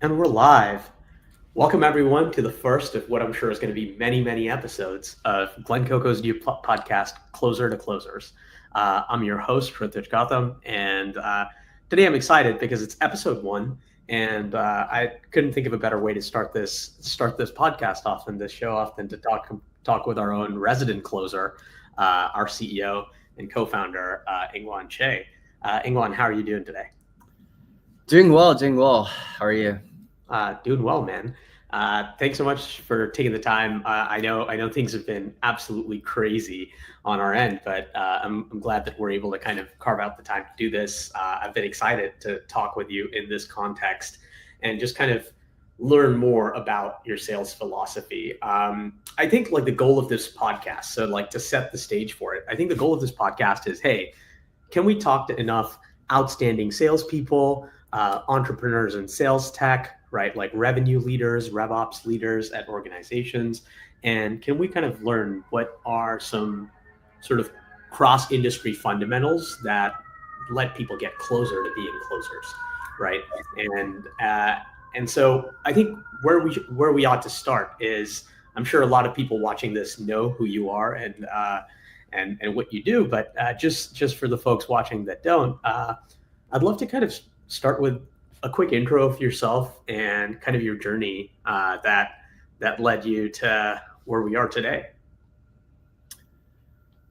And we're live. Welcome, everyone, to the first of what I'm sure is going to be many, many episodes of Glencoco's new podcast, Closer2Closers. I'm your host, Ritvij Gautam, and today I'm excited because it's episode 1, and I couldn't think of a better way to start this podcast off than this show off than to talk with our own resident closer, our CEO and co-founder, Ingwon. Ingwon, how are you doing today? Doing well. How are you? Doing well, man. Thanks so much for taking the time. I know things have been absolutely crazy on our end, but I'm glad that we're able to kind of carve out the time to do this. I've been excited to talk with you in this context and just kind of learn more about your sales philosophy. I think like the goal of this podcast, so like to set the stage for it, I think the goal of this podcast is, hey, can we talk to enough outstanding salespeople, entrepreneurs in sales tech, right? Like revenue leaders, RevOps leaders at organizations. And can we kind of learn what are some sort of cross-industry fundamentals that let people get closer to being closers, right? And so I think where we ought to start is, I'm sure a lot of people watching this know who you are and what you do, but just for the folks watching that don't, I'd love to kind of start with a quick intro of yourself and kind of your journey that led you to where we are today.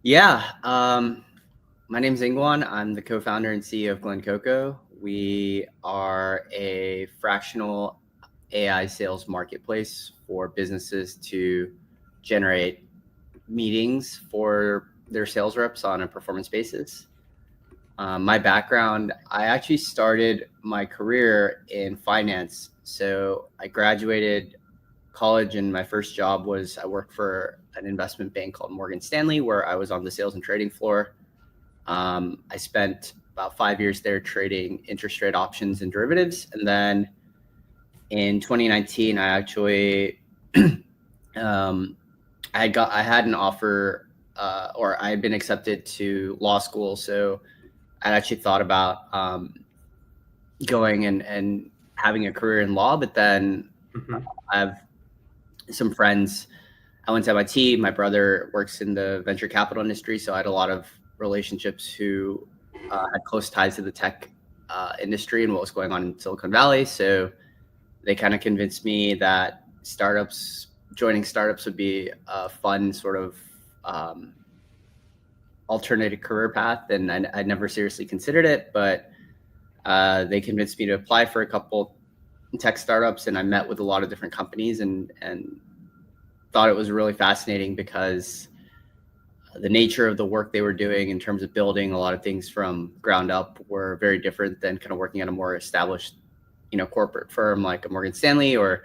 Yeah, my name's Ingwon. I'm the co-founder and CEO of Glencoco. We are a fractional AI sales marketplace for businesses to generate meetings for their sales reps on a performance basis. My background, I actually started my career in finance. So I graduated college and my first job was I worked for an investment bank called Morgan Stanley, where I was on the sales and trading floor. I spent about 5 years there trading interest rate options and derivatives. And then in 2019, I actually, I had an offer or I had been accepted to law school. So I'd actually thought about going and having a career in law, but then I have some friends. I went to MIT. My brother works in the venture capital industry, so I had a lot of relationships who had close ties to the tech industry and what was going on in Silicon Valley. So they kind of convinced me that joining startups would be a fun sort of alternative career path, and I never seriously considered it, but they convinced me to apply for a couple tech startups, and I met with a lot of different companies and thought it was really fascinating because the nature of the work they were doing in terms of building a lot of things from ground up were very different than kind of working at a more established, corporate firm like a Morgan Stanley, or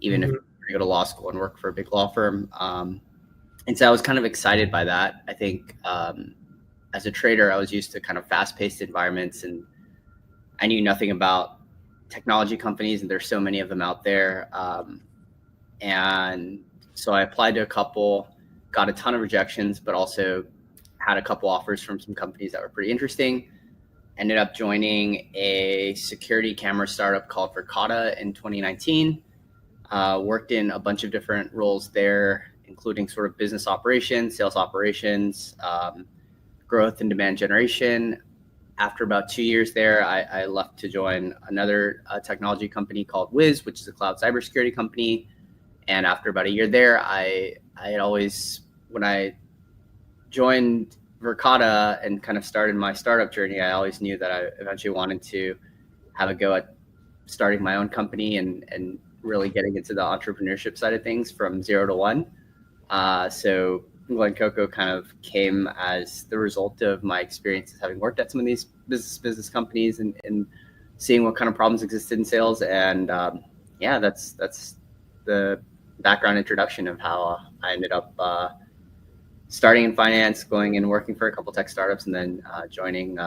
even if you go to law school and work for a big law firm. And so I was kind of excited by that. I think as a trader, I was used to kind of fast-paced environments, and I knew nothing about technology companies, and there's so many of them out there. And so I applied to a couple, got a ton of rejections, but also had a couple offers from some companies that were pretty interesting. Ended up joining a security camera startup called Verkada in 2019. Worked in a bunch of different roles there, including sort of business operations, sales operations, growth and demand generation. After about 2 years there, I left to join another technology company called Wiz, which is a cloud cybersecurity company. And after about a year there, I had always, when I joined Verkada and kind of started my startup journey, I always knew that I eventually wanted to have a go at starting my own company and really getting into the entrepreneurship side of things from 0 to 1. So Glencoco kind of came as the result of my experiences having worked at some of these business companies and seeing what kind of problems existed in sales. And that's the background introduction of how I ended up starting in finance, going and working for a couple tech startups, and then joining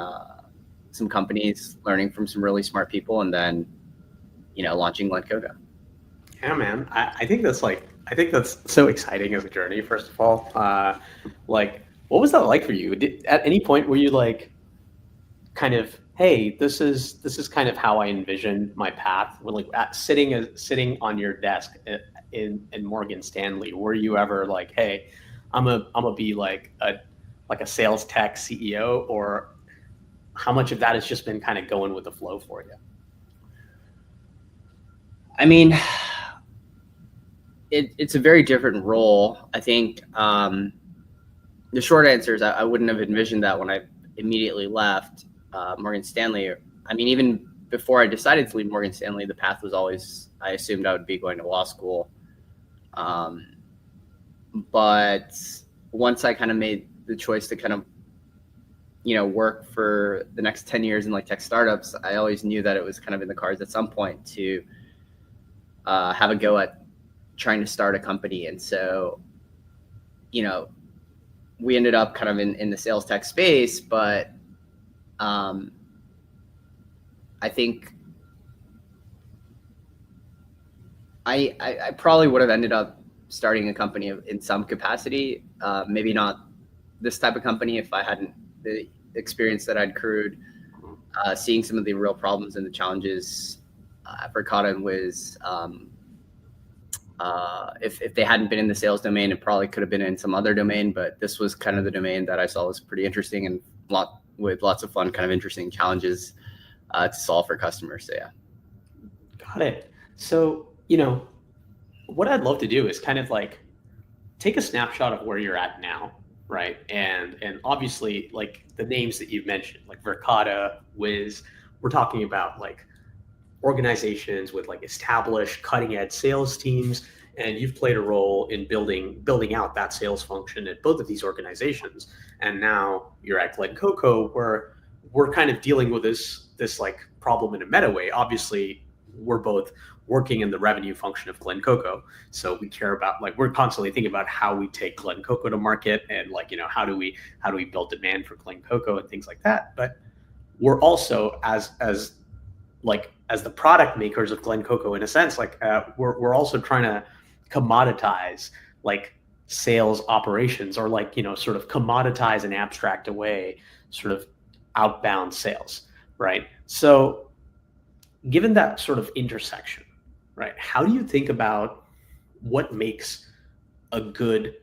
some companies, learning from some really smart people, and then launching Glencoco. Yeah, man. I think that's so exciting as a journey. First of all, what was that like for you? At any point were you like kind of hey, this is kind of how I envision my path. When like sitting on your desk in Morgan Stanley, were you ever like, hey, I'm gonna be like a sales tech CEO, or how much of that has just been kind of going with the flow for you? I mean, it's a very different role. I think the short answer is I wouldn't have envisioned that when I immediately left Morgan Stanley. I mean, even before I decided to leave Morgan Stanley, the path was always, I assumed I would be going to law school. But once I kind of made the choice to kind of, work for the next 10 years in like tech startups, I always knew that it was kind of in the cards at some point to have a go at trying to start a company. And so, we ended up kind of in the sales tech space, but I think I probably would have ended up starting a company in some capacity, maybe not this type of company if I hadn't the experience that I'd accrued, seeing some of the real problems and the challenges for Gautam was if they hadn't been in the sales domain, it probably could have been in some other domain, but this was kind of the domain that I saw was pretty interesting and with lots of fun, kind of interesting challenges to solve for customers. So yeah. Got it. So, what I'd love to do is kind of like take a snapshot of where you're at now, right? And obviously, like the names that you've mentioned, like Verkada, Wiz, we're talking about like organizations with like established cutting edge sales teams, and you've played a role in building out that sales function at both of these organizations. And now you're at Glencoco, where we're kind of dealing with this like problem in a meta way. Obviously, we're both working in the revenue function of Glencoco, so we care about, like, we're constantly thinking about how we take Glencoco to market, and like, how do we build demand for Glencoco and things like that. But we're also as the product makers of Glencoco, in a sense, like we're also trying to commoditize like sales operations, or like, sort of commoditize and abstract away sort of outbound sales, right? So given that sort of intersection, right, how do you think about what makes a good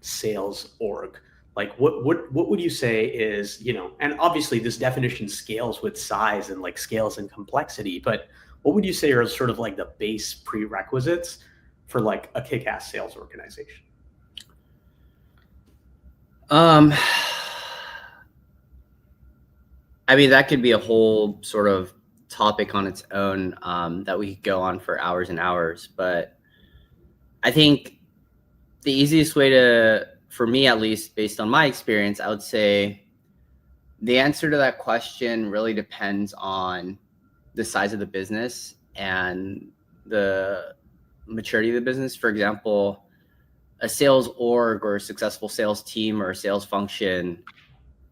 sales org? Like what would you say is, and obviously this definition scales with size and like scales in complexity, but what would you say are sort of like the base prerequisites for like a kick-ass sales organization? I mean, that could be a whole sort of topic on its own that we could go on for hours and hours. But I think the easiest way to, for me at least, based on my experience, I would say the answer to that question really depends on the size of the business and the maturity of the business. For example, a sales org or a successful sales team or a sales function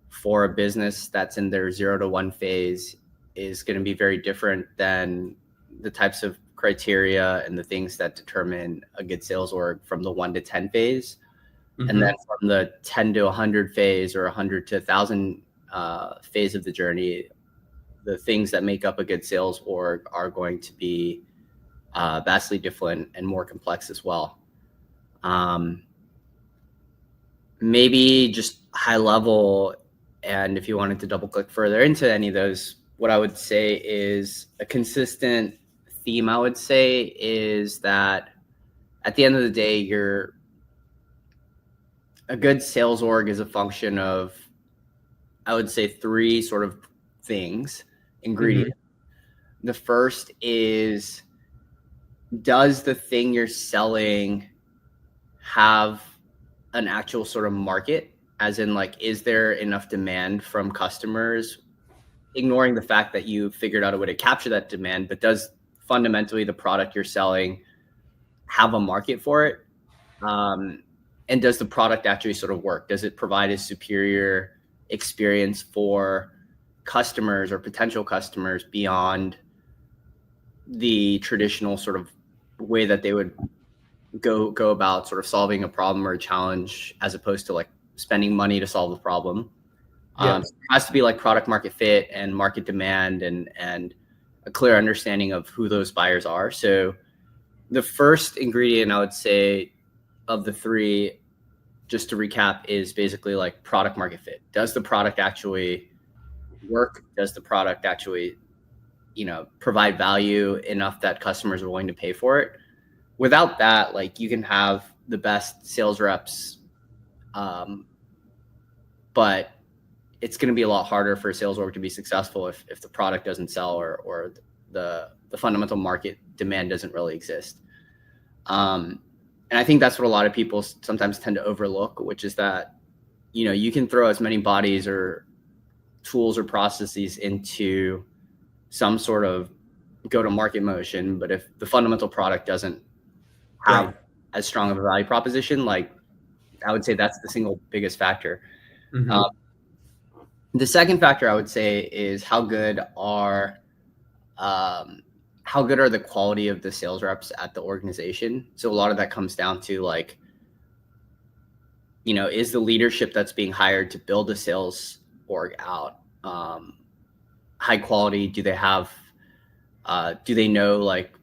for a business that's in their 0 to 1 phase is going to be very different than the types of criteria and the things that determine a good sales org from the 1 to 10 phase. Mm-hmm. And then from the 10 to 100 phase or 100 to 1,000 phase of the journey, the things that make up a good sales org are going to be vastly different and more complex as well. Maybe just high level, and if you wanted to double click further into any of those, what I would say is a consistent theme, I would say, is that at the end of the day, a good sales org is a function of, I would say, 3 sort of things, ingredients. Mm-hmm. The first is, does the thing you're selling have an actual sort of market? As in, like, is there enough demand from customers, ignoring the fact that you figured out a way to capture that demand, but does fundamentally the product you're selling have a market for it? And does the product actually sort of work? Does it provide a superior experience for customers or potential customers beyond the traditional sort of way that they would go about sort of solving a problem or a challenge, as opposed to like spending money to solve the problem? So it has to be like product market fit and market demand and a clear understanding of who those buyers are. So the first ingredient I would say of the three, just to recap, is basically like product market fit. Does the product actually work? Does the product actually, provide value enough that customers are willing to pay for it? Without that, like, you can have the best sales reps, but it's going to be a lot harder for a sales org to be successful if the product doesn't sell or the fundamental market demand doesn't really exist. And I think that's what a lot of people sometimes tend to overlook, which is that, you can throw as many bodies or tools or processes into some sort of go-to-market motion, but if the fundamental product doesn't have as strong of a value proposition, like, I would say that's the single biggest factor. The second factor I would say is how good are the quality of the sales reps at the organization. So a lot of that comes down to, like, is the leadership that's being hired to build a sales org out high quality? Do they have do they know, like,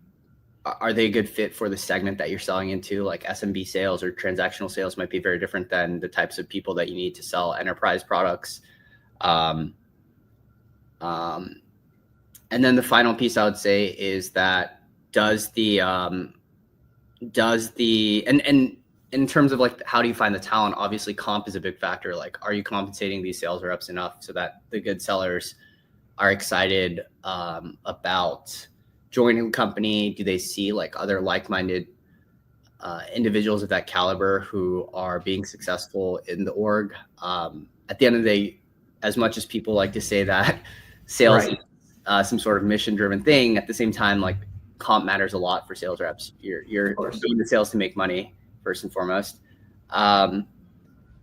are they a good fit for the segment that you're selling into? Like, SMB sales or transactional sales might be very different than the types of people that you need to sell enterprise products. And then the final piece I would say is that and in terms of, like, how do you find the talent? Obviously, comp is a big factor. Like, are you compensating these sales reps enough so that the good sellers are excited about joining the company? Do they see, like, other like-minded individuals of that caliber who are being successful in the org? At the end of the day, as much as people like to say that sales is some sort of mission-driven thing, at the same time, like, comp matters a lot for sales reps. You're doing the sales to make money first and foremost. And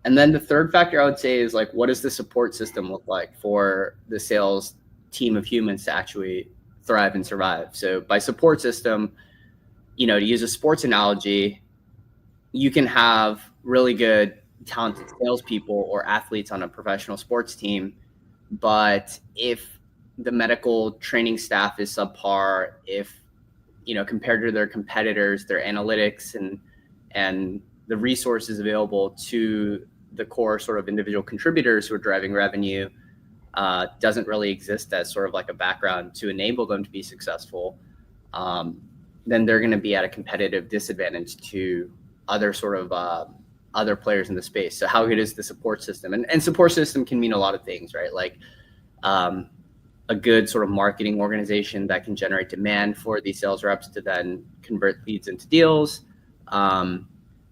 then the third factor I would say is, like, what does the support system look like for the sales team of humans to actually thrive and survive? So by support system, to use a sports analogy, you can have really good, talented salespeople or athletes on a professional sports team, but if the medical training staff is subpar, if, compared to their competitors, their analytics and the resources available to the core sort of individual contributors who are driving revenue doesn't really exist as sort of like a background to enable them to be successful, then they're going to be at a competitive disadvantage to other sort of other players in the space. So how good is the support system? And support system can mean a lot of things, right? Like a good sort of marketing organization that can generate demand for these sales reps to then convert leads into deals,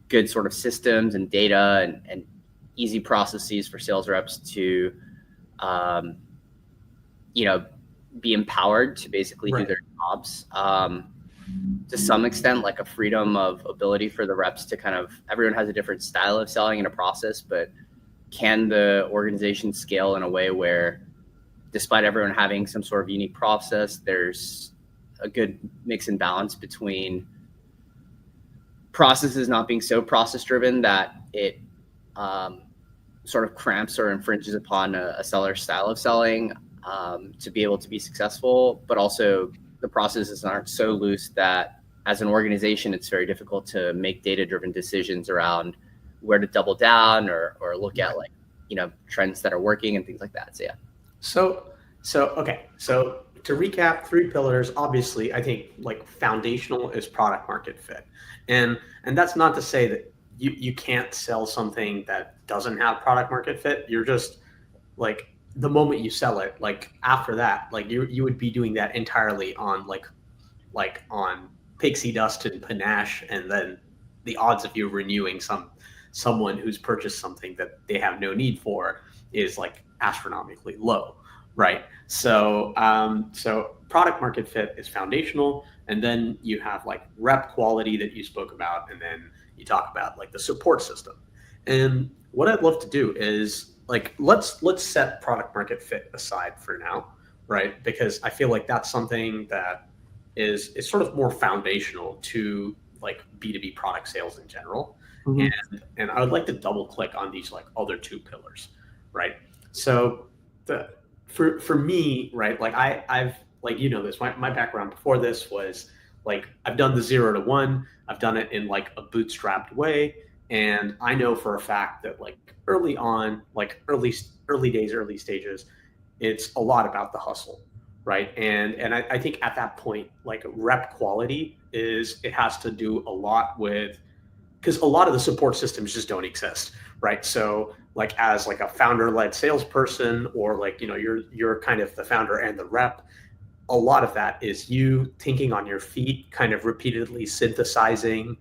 good sort of systems and data and easy processes for sales reps to, be empowered to basically do their jobs. To some extent, like a freedom of ability for the reps to kind of, everyone has a different style of selling in a process, but can the organization scale in a way where, despite everyone having some sort of unique process, there's a good mix and balance between processes not being so process driven that it sort of cramps or infringes upon a seller's style of selling to be able to be successful, but also the processes aren't so loose that as an organization, it's very difficult to make data-driven decisions around where to double down or look at, like, trends that are working and things like that. So, yeah. Okay. So to recap, 3 pillars, obviously, I think, like, foundational is product market fit. And that's not to say that you can't sell something that doesn't have product market fit. You're just, like, the moment you sell it, like, after that, like, you would be doing that entirely on like on pixie dust and panache, and then the odds of you renewing someone who's purchased something that they have no need for is, like, astronomically low, right? So so product market fit is foundational, and then you have, like, rep quality that you spoke about, and then you talk about, like, the support system. And what I'd love to do is, like, let's set product market fit aside for now, right? Because I feel like that's something that is sort of more foundational to, like, B2B product sales in general. And I would like to double click on these, like, other 2 pillars, right? So for me, right, like I've like, you know, this, my background before this was like, I've done the 0 to 1, I've done it in like a bootstrapped way. And I know for a fact that like early on, like early days, early stages, it's a lot about the hustle, right? And I think at that point, like rep quality is, it has to do a lot with, because a lot of the support systems just don't exist, right? So like as like a founder-led salesperson, or like, you know, you're kind of the founder and the rep, a lot of that is you thinking on your feet, kind of repeatedly synthesizing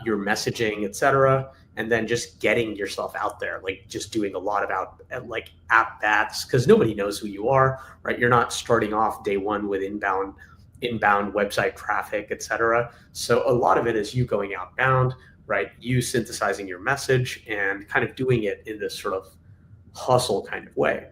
your messaging, etc., and then just getting yourself out there, like just doing a lot of like at bats, because nobody knows who you are, right? You're not starting off day one with inbound website traffic, etc. So a lot of it is you going outbound, right? You synthesizing your message and kind of doing it in this sort of hustle kind of way.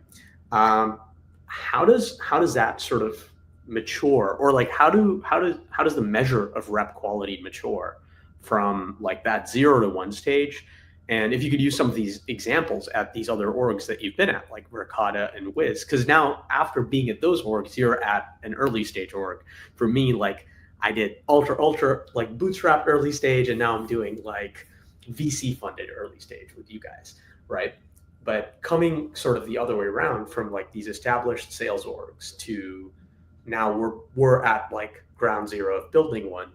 Um, how does that sort of mature, or like how does the measure of rep quality mature from like that 0 to 1 stage? And if you could use some of these examples at these other orgs that you've been at, like Ricotta and Wiz, because now after being at those orgs, you're at an early stage org. For me, like I did ultra like bootstrap early stage, and now I'm doing like VC funded early stage with you guys, right? But coming sort of the other way around from like these established sales orgs to now we're at like ground zero of building one.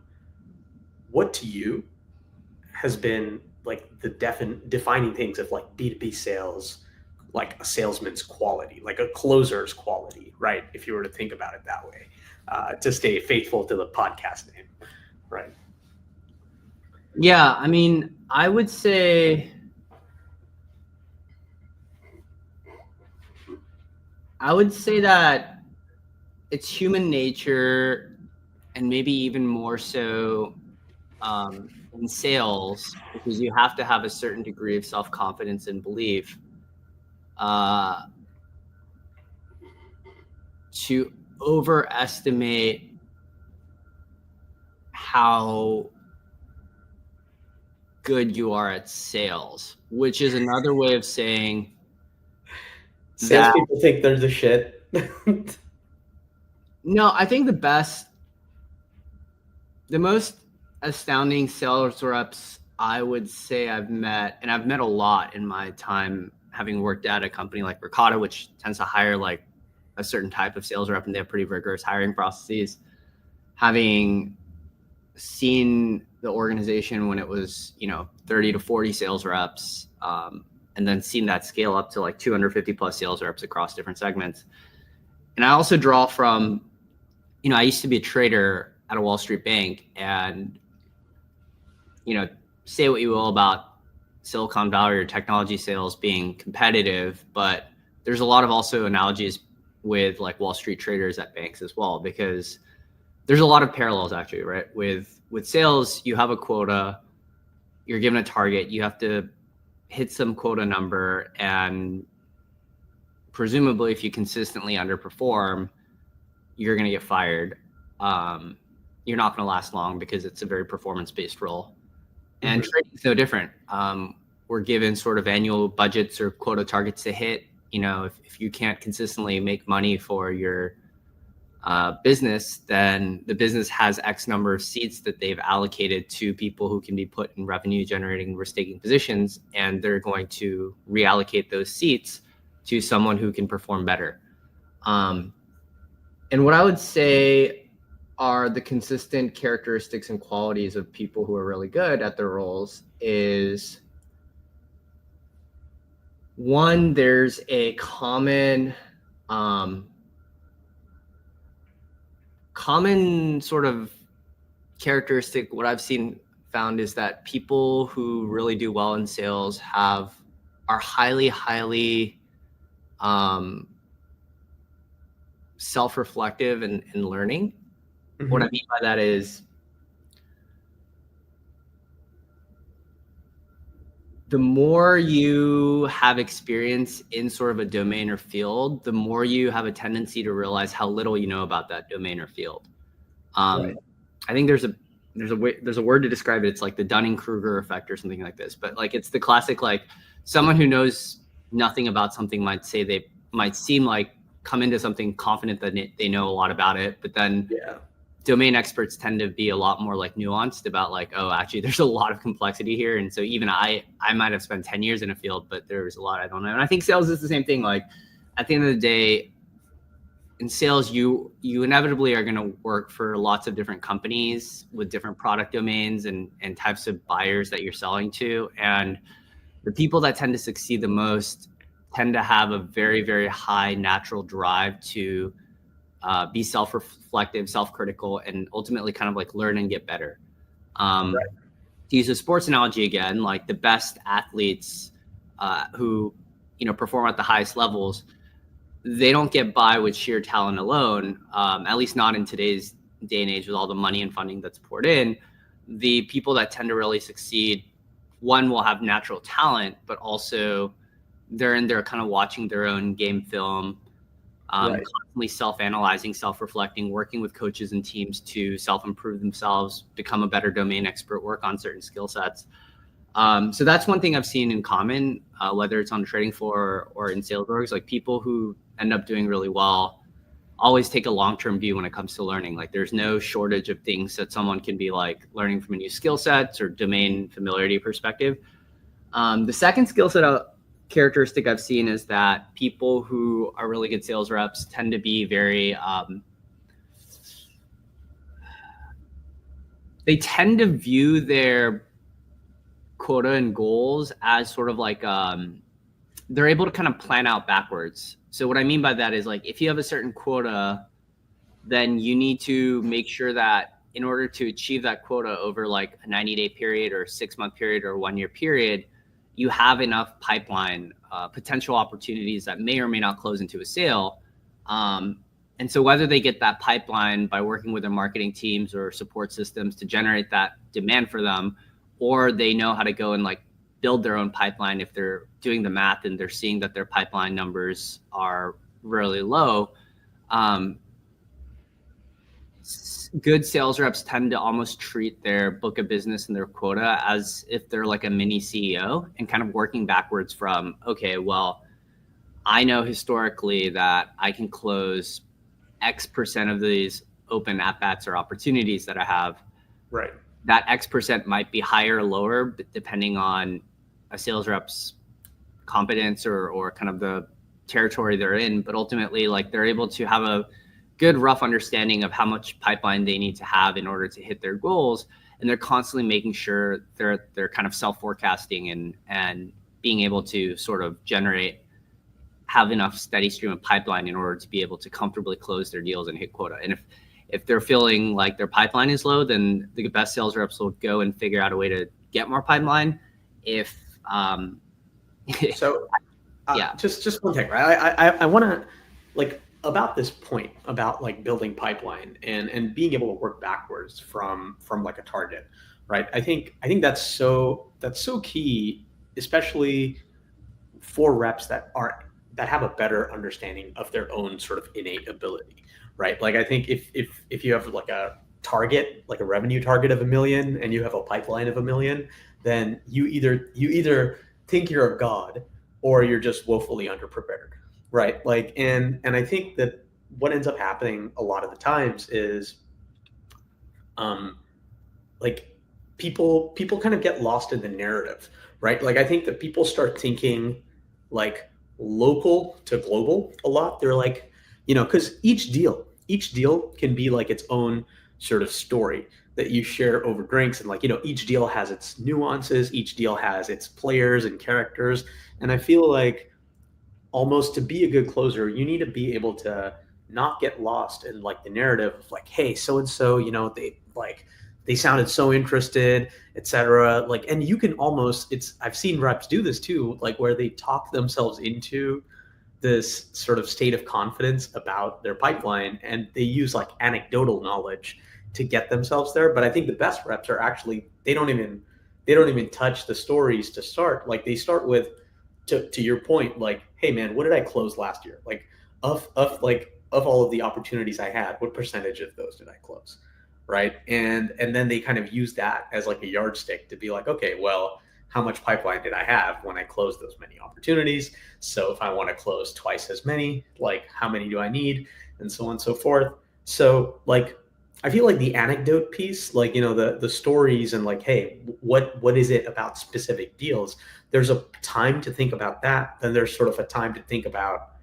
What to you has been like the defining things of like B2B sales, like a salesman's quality, like a closer's quality, right? If you were to think about it that way, to stay faithful to the podcast name, right? Yeah, I mean, I would say that it's human nature, and maybe even more so in sales, because you have to have a certain degree of self-confidence and belief to overestimate how good you are at sales, which is another way of saying salespeople think they're the shit. No, I think the most astounding sales reps I would say I've met, and I've met a lot in my time having worked at a company like Ricotta, which tends to hire like a certain type of sales rep, and they have pretty rigorous hiring processes. Having seen the organization when it was, 30 to 40 sales reps, and then seen that scale up to like 250 plus sales reps across different segments. And I also draw from, I used to be a trader at a Wall Street bank, and, say what you will about Silicon Valley or technology sales being competitive, but there's a lot of also analogies with like Wall Street traders at banks as well, because there's a lot of parallels actually, right? With sales, you have a quota, you're given a target, you have to hit some quota number, and presumably if you consistently underperform, you're going to get fired. You're not going to last long because it's a very performance-based role. And trading is no different. We're given sort of annual budgets or quota targets to hit. If you can't consistently make money for your business, then the business has X number of seats that they've allocated to people who can be put in revenue generating risk-taking positions, and they're going to reallocate those seats to someone who can perform better. And what I would say are the consistent characteristics and qualities of people who are really good at their roles is, one, there's a common sort of characteristic. What I've found is that people who really do well in sales are highly self-reflective and learning. Mm-hmm. What I mean by that is, the more you have experience in sort of a domain or field, the more you have a tendency to realize how little you know about that domain or field. Right. I think there's a word to describe it. It's like the Dunning-Kruger effect or something like this. But like, it's the classic, like someone who knows nothing about something might seem like come into something confident that they know a lot about it, but then domain experts tend to be a lot more like nuanced about like, oh, actually there's a lot of complexity here. And so even I might have spent 10 years in a field, but there's a lot I don't know. And I think sales is the same thing. Like at the end of the day, in sales, you inevitably are going to work for lots of different companies with different product domains and types of buyers that you're selling to. And the people that tend to succeed the most tend to have a very, very high natural drive to be self-reflective, self-critical, and ultimately kind of like learn and get better. To use a sports analogy again, like the best athletes who perform at the highest levels, they don't get by with sheer talent alone, at least not in today's day and age with all the money and funding that's poured in. The people that tend to really succeed, one, will have natural talent, but also they're in there kind of watching their own game film, constantly self-analyzing, self-reflecting, working with coaches and teams to self-improve themselves, become a better domain expert, work on certain skill sets. So that's one thing I've seen in common, whether it's on the trading floor or in sales orgs. Like people who end up doing really well always take a long-term view when it comes to learning. Like there's no shortage of things that someone can be like learning from a new skill sets or domain familiarity perspective. The second skill set characteristic I've seen is that people who are really good sales reps tend to be very, they tend to view their quota and goals as sort of like, they're able to kind of plan out backwards. So what I mean by that is like, if you have a certain quota, then you need to make sure that in order to achieve that quota over like a 90-day period or a 6-month period or 1-year period, you have enough pipeline, potential opportunities that may or may not close into a sale. And so whether they get that pipeline by working with their marketing teams or support systems to generate that demand for them, or they know how to go and like build their own pipeline if they're doing the math and they're seeing that their pipeline numbers are really low. Good sales reps tend to almost treat their book of business and their quota as if they're like a mini CEO and kind of working backwards from, okay, well, I know historically that I can close X% of these open at-bats or opportunities that I have. Right. That X% might be higher or lower depending on a sales rep's competence or kind of the territory they're in. But ultimately, like they're able to have a good rough understanding of how much pipeline they need to have in order to hit their goals. And they're constantly making sure they're kind of self-forecasting and being able to sort of have enough steady stream of pipeline in order to be able to comfortably close their deals and hit quota. And if they're feeling like their pipeline is low, then the best sales reps will go and figure out a way to get more pipeline. Just one thing, right? I want to like about this point about like building pipeline and being able to work backwards from like a target, right? I think that's so key, especially for reps that have a better understanding of their own sort of innate ability, right? Like I think if you have like a target, like a revenue target of $1 million and you have a pipeline of $1 million, then you either think you're a god or you're just woefully underprepared, right? Like, and I think that what ends up happening a lot of the times is, like people kind of get lost in the narrative, right? Like I think that people start thinking like local to global a lot. They're like, because each deal can be like its own sort of story that you share over drinks. And like, each deal has its nuances, each deal has its players and characters. And I feel like almost to be a good closer, you need to be able to not get lost in like the narrative of like, hey, so-and-so, they sounded so interested, etc. Like, and you can almost, I've seen reps do this too, like where they talk themselves into this sort of state of confidence about their pipeline, and they use like anecdotal knowledge to get themselves there. But I think the best reps are actually, they don't even touch the stories to start. Like they start with, to your point, like, hey man, what did I close last year? Like of all of the opportunities I had, what percentage of those did I close? Right. And then they kind of use that as like a yardstick to be like, okay, well, how much pipeline did I have when I closed those many opportunities? So if I want to close twice as many, like how many do I need, and so on and so forth. So like I feel like the anecdote piece, like the stories and like, hey, what is it about specific deals? There's a time to think about that. Then there's sort of a time to think about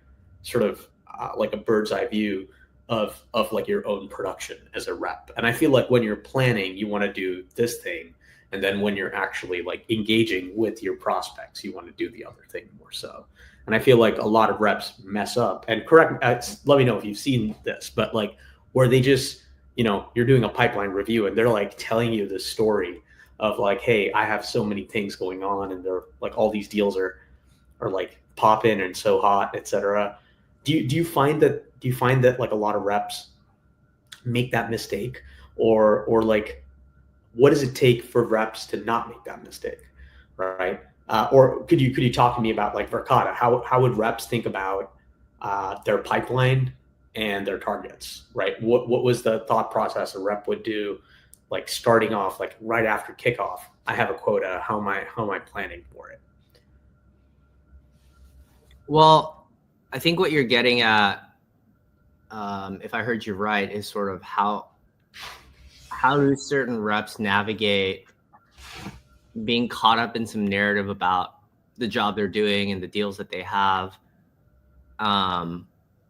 sort of like a bird's eye view of like your own production as a rep. And I feel like when you're planning, you want to do this thing, and then when you're actually like engaging with your prospects, you want to do the other thing more so. And I feel like a lot of reps mess up. And correct, let me know if you've seen this, but like where they just, you're doing a pipeline review and they're like telling you this story of like, hey, I have so many things going on, and they're like all these deals are like popping and so hot, etc. Do you find that like a lot of reps make that mistake, or like what does it take for reps to not make that mistake, right? Or could you talk to me about like Verkada? How would reps think about their pipeline and their targets, right? What was the thought process a rep would do, like starting off, like right after kickoff? I have a quota. How am I planning for it? Well, I think what you're getting at, if I heard you right, is sort of how do certain reps navigate being caught up in some narrative about the job they're doing and the deals that they have,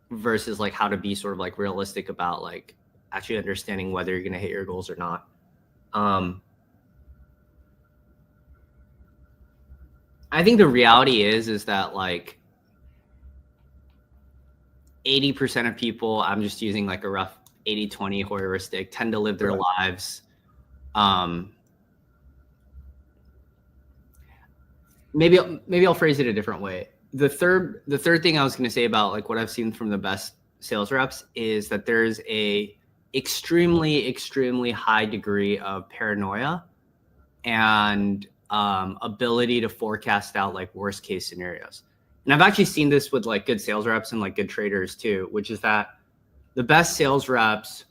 versus like how to be sort of like realistic about like actually understanding whether you're going to hit your goals or not. I think the reality is that like 80% of people, I'm just using like a rough 80-20 heuristic, tend to live their lives. Maybe I'll phrase it a different way. The third thing I was going to say about like what I've seen from the best sales reps is that there's a extremely high degree of paranoia and ability to forecast out like worst case scenarios. And I've actually seen this with like good sales reps and like good traders too, which is that the best sales reps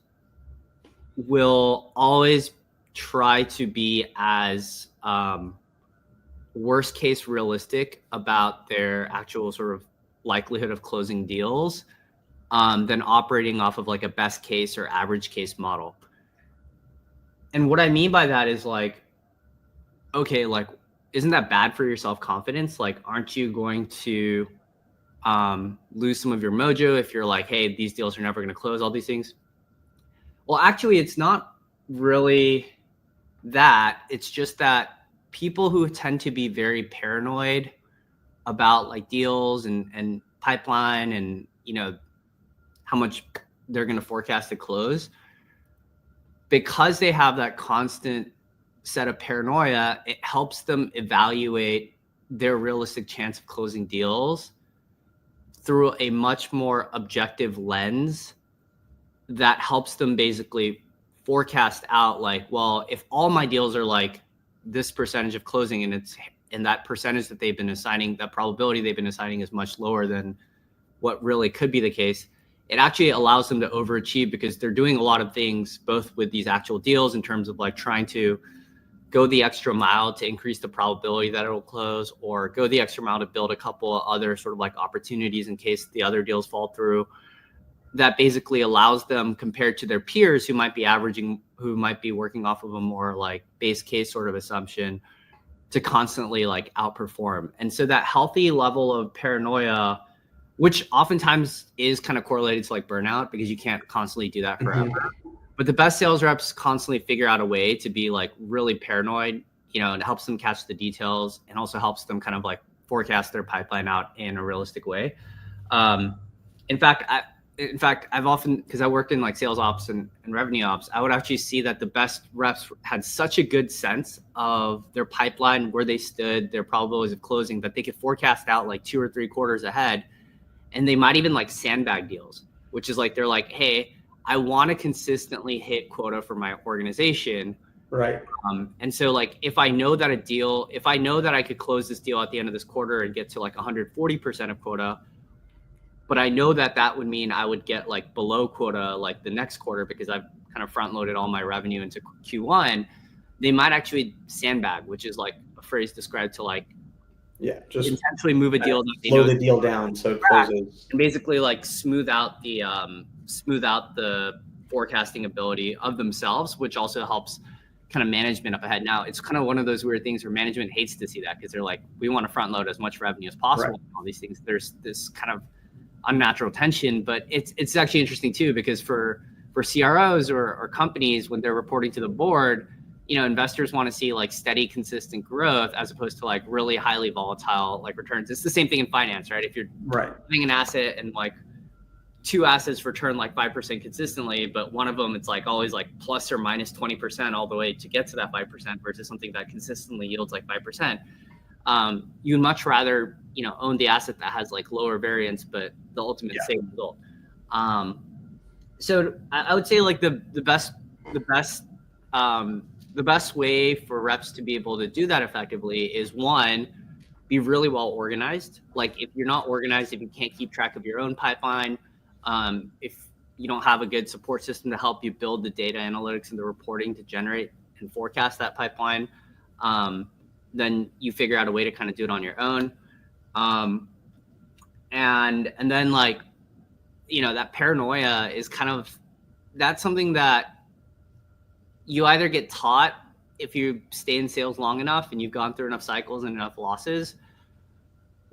will always try to be as worst case realistic about their actual sort of likelihood of closing deals than operating off of like a best case or average case model. And what I mean by that is like, okay, like, isn't that bad for your self-confidence? Like, aren't you going to lose some of your mojo if you're like, hey, these deals are never going to close, all these things? Well, actually, it's not really that. It's just that people who tend to be very paranoid about like deals and pipeline and, how much they're going to forecast to close, because they have that constant set of paranoia, it helps them evaluate their realistic chance of closing deals through a much more objective lens that helps them basically forecast out like, well, if all my deals are like this percentage of closing and that percentage that they've been assigning, that probability they've been assigning is much lower than what really could be the case, it actually allows them to overachieve because they're doing a lot of things both with these actual deals in terms of like trying to go the extra mile to increase the probability that it'll close, or go the extra mile to build a couple of other sort of like opportunities in case the other deals fall through. That basically allows them, compared to their peers who might be working off of a more like base case sort of assumption, to constantly like outperform. And so that healthy level of paranoia, which oftentimes is kind of correlated to like burnout because you can't constantly do that forever. Mm-hmm. But the best sales reps constantly figure out a way to be like really paranoid, and it helps them catch the details and also helps them kind of like forecast their pipeline out in a realistic way. In fact, I've often, because I worked in like sales ops and revenue ops, I would actually see that the best reps had such a good sense of their pipeline, where they stood, their probabilities of closing, that they could forecast out like 2 or 3 quarters ahead. And they might even like sandbag deals, which is like, they're like, hey, I want to consistently hit quota for my organization. Right. And so like, if I know that I could close this deal at the end of this quarter and get to like 140% of quota, but I know that would mean I would get like below quota like the next quarter because I've kind of front loaded all my revenue into Q1, they might actually sandbag, which is like a phrase described to like just intentionally move a deal that they slow know the deal down so it closes, and basically like smooth out the forecasting ability of themselves, which also helps kind of management up ahead. Now it's kind of one of those weird things where management hates to see that, because they're like, we want to front load as much revenue as possible. Right. All these things, there's this kind of unnatural tension, but it's actually interesting too, because for CROs or companies, when they're reporting to the board, investors want to see like steady, consistent growth as opposed to like really highly volatile like returns. It's the same thing in finance, right? If you're having an asset and like 2 assets return like 5% consistently, but one of them it's like always like plus or minus 20% all the way to get to that 5% versus something that consistently yields like 5%. You'd much rather own the asset that has like lower variance but the ultimate same result. So I would say like the best way for reps to be able to do that effectively is, one, be really well organized. Like if you're not organized, if you can't keep track of your own pipeline, if you don't have a good support system to help you build the data analytics and the reporting to generate and forecast that pipeline, then you figure out a way to kind of do it on your own. And then like, that paranoia is kind of, that's something that you either get taught if you stay in sales long enough and you've gone through enough cycles and enough losses,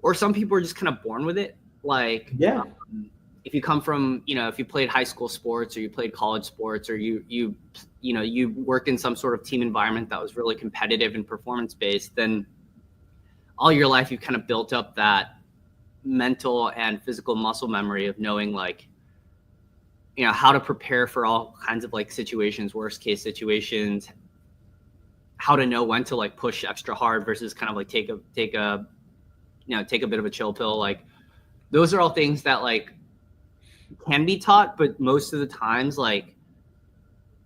or some people are just kind of born with it. Like, if you come from, if you played high school sports or you played college sports, or you worked in some sort of team environment that was really competitive and performance based, then all your life you've kind of built up that mental and physical muscle memory of knowing like, how to prepare for all kinds of like situations, worst case situations, how to know when to like push extra hard versus kind of like take a bit of a chill pill. Like those are all things that like can be taught, but most of the times like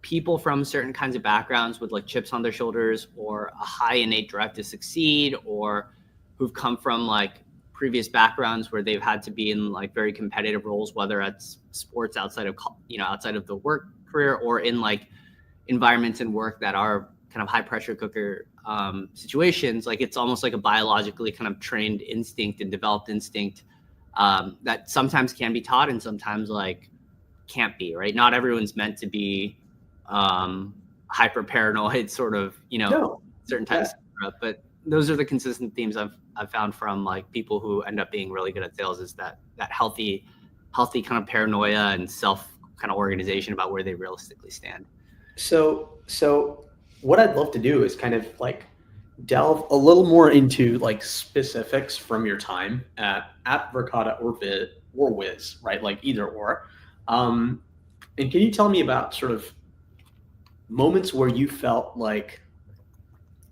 people from certain kinds of backgrounds with like chips on their shoulders or a high innate drive to succeed, or who've come from like previous backgrounds where they've had to be in like very competitive roles, whether it's sports outside of the work career or in like environments and work that are kind of high pressure cooker situations. Like it's almost like a biologically kind of trained instinct and developed instinct that sometimes can be taught and sometimes like can't be, right? Not everyone's meant to be hyper paranoid sort of, certain types of stuff, but those are the consistent themes I've found from like people who end up being really good at sales, is that healthy kind of paranoia and self kind of organization about where they realistically stand. So what I'd love to do is kind of like delve a little more into like specifics from your time at Verkada or Wiz, right? Like either or. And can you tell me about sort of moments where you felt like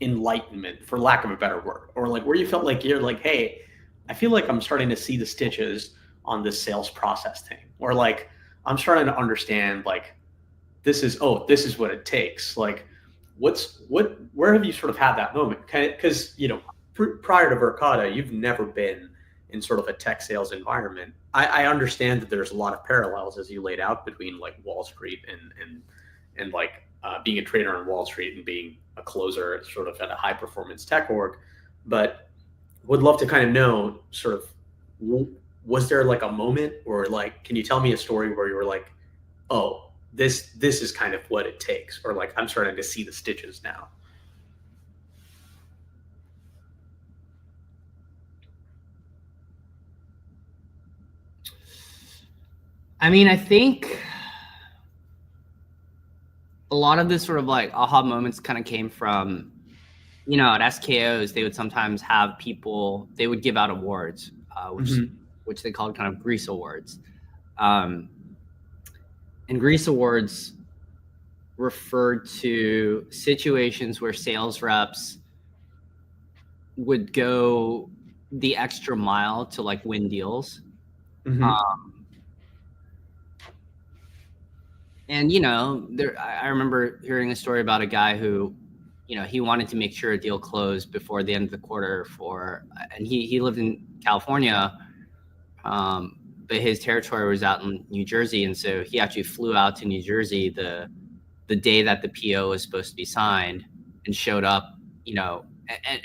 enlightenment, for lack of a better word, or like where you felt like you're like, hey, I feel like I'm starting to see the stitches on this sales process thing, or like I'm starting to understand like this is what it takes. Like where have you sort of had that moment? Because prior to Verkada, you've never been in sort of a tech sales environment. I understand that there's a lot of parallels as you laid out between like Wall Street and like being a trader on Wall Street and being a closer sort of at a high performance tech org, but would love to kind of know sort of, was there like a moment, or like, can you tell me a story where you were like, oh, this is kind of what it takes, or like I'm starting to see the stitches now? I mean, I think a lot of this sort of like aha moments kind of came from, at SKOs, they would sometimes have people, they would give out awards, which they called kind of grease awards. And grease awards referred to situations where sales reps would go the extra mile to like win deals. And, I remember hearing a story about a guy who, he wanted to make sure a deal closed before the end of the quarter and he lived in California, but his territory was out in New Jersey. And so he actually flew out to New Jersey the day that the PO was supposed to be signed, and showed up,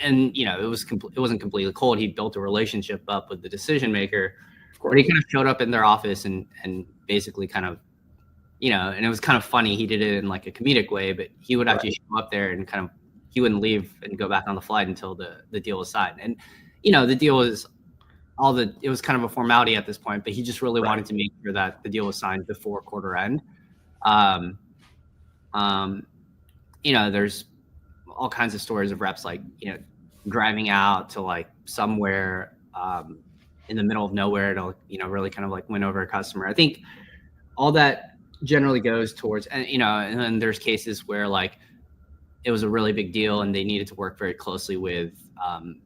and you know, it wasn't completely cold. He built a relationship up with the decision maker, but he kind of showed up in their office and basically kind of, you know, and it was kind of funny. He did it in like a comedic way, but he would actually show up there and kind of, he wouldn't leave and go back on the flight until the deal was signed. And, you know, the deal was it was kind of a formality at this point, but he just really wanted to make sure that the deal was signed before quarter end. You know, there's all kinds of stories of reps, like, you know, driving out to like somewhere in the middle of nowhere to, you know, really kind of like win over a customer. I think all that generally goes towards, and, you know, and then there's cases where like it was a really big deal and they needed to work very closely with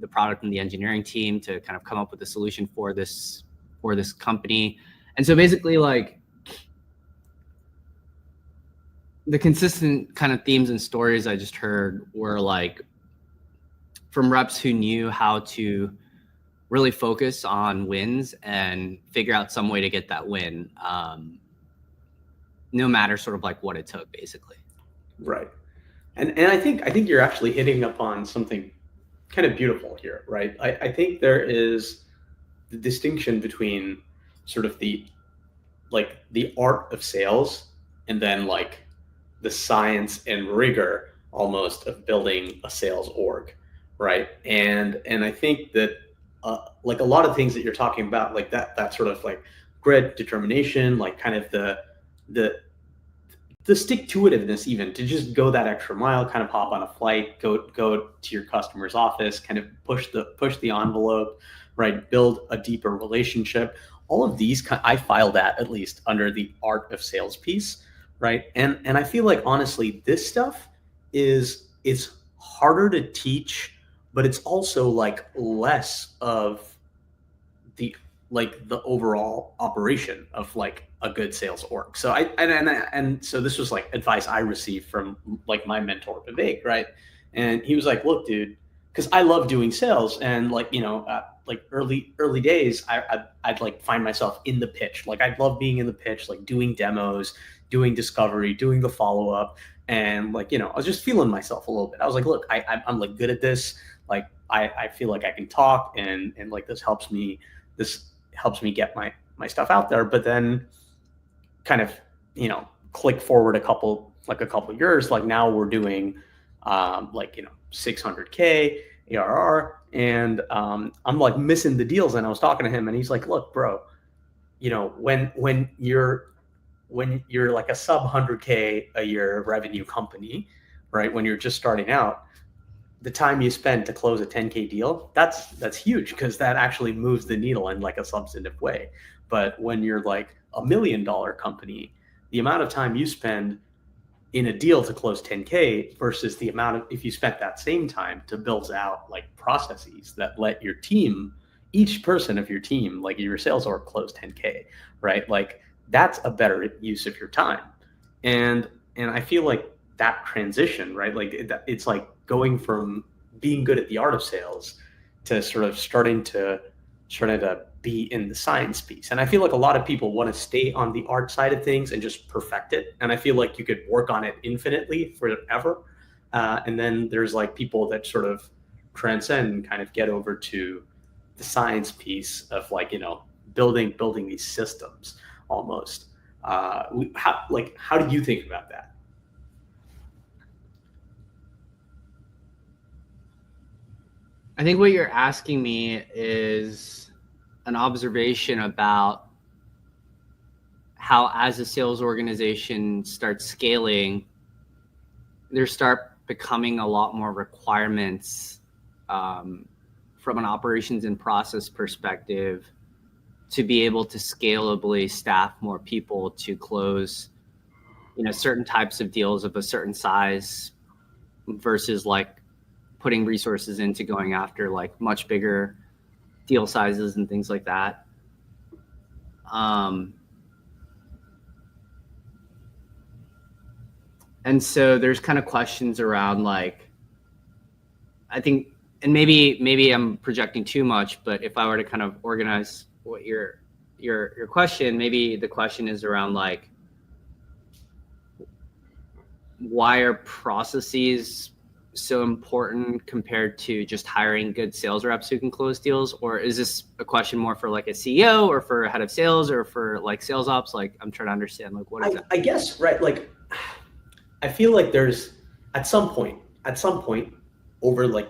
the product and the engineering team to kind of come up with a solution for this company. And so basically, like, the consistent kind of themes and stories I just heard were like from reps who knew how to really focus on wins and figure out some way to get that win, no matter sort of like what it took, basically. Right. And I think you're actually hitting upon something kind of beautiful here, right? I think there is the distinction between sort of the art of sales and then like the science and rigor almost of building a sales org, right? And I think that like a lot of things that you're talking about, like that sort of like grit, determination, like kind of the stick-to-itiveness, even to just go that extra mile, kind of hop on a flight, go to your customer's office, kind of push the envelope, right? Build a deeper relationship. All of these, I file that at least under the art of sales piece, right? And I feel like honestly, this stuff it's harder to teach, but it's also like less of the overall operation of like a good sales org. So so this was like advice I received from like my mentor Vivek, right? And he was like, look, dude, because I love doing sales, and like, you know, like early days, I'd like find myself in the pitch. Like I love being in the pitch, like doing demos, doing discovery, doing the follow up, and like, you know, I was just feeling myself a little bit. I was like, look, I'm like good at this. Like I feel like I can talk, and like this helps me get my stuff out there. But then kind of, you know, click forward a couple years, like now we're doing like, you know, 600K ARR, and I'm like missing the deals. And I was talking to him and he's like, look, bro, you know, when you're like a sub 100K a year revenue company, right? When you're just starting out, the time you spend to close a 10K deal, that's huge, because that actually moves the needle in like a substantive way. But when you're like $1 million company, the amount of time you spend in a deal to close 10K versus the amount of, if you spent that same time to build out like processes that let your team, each person of your team, like your sales org, close 10K, right? Like that's a better use of your time. And I feel like that transition, right? Like it's like going from being good at the art of sales to sort of starting to be in the science piece. And I feel like a lot of people want to stay on the art side of things and just perfect it. And I feel like you could work on it infinitely forever. And then there's like people that sort of transcend and kind of get over to the science piece of like, you know, building these systems almost. How do you think about that? I think what you're asking me is an observation about how, as a sales organization starts scaling, there start becoming a lot more requirements from an operations and process perspective to be able to scalably staff more people to close, you know, certain types of deals of a certain size versus like putting resources into going after like much bigger deal sizes and things like that. And so there's kind of questions around like, I think, and maybe I'm projecting too much, but if I were to kind of organize what your question, maybe the question is around like, why are processes so important compared to just hiring good sales reps who can close deals? Or is this a question more for like a CEO or for a head of sales or for like sales ops? Like, I'm trying to understand, like, what is that? I guess, right, like, I feel like there's at some point over like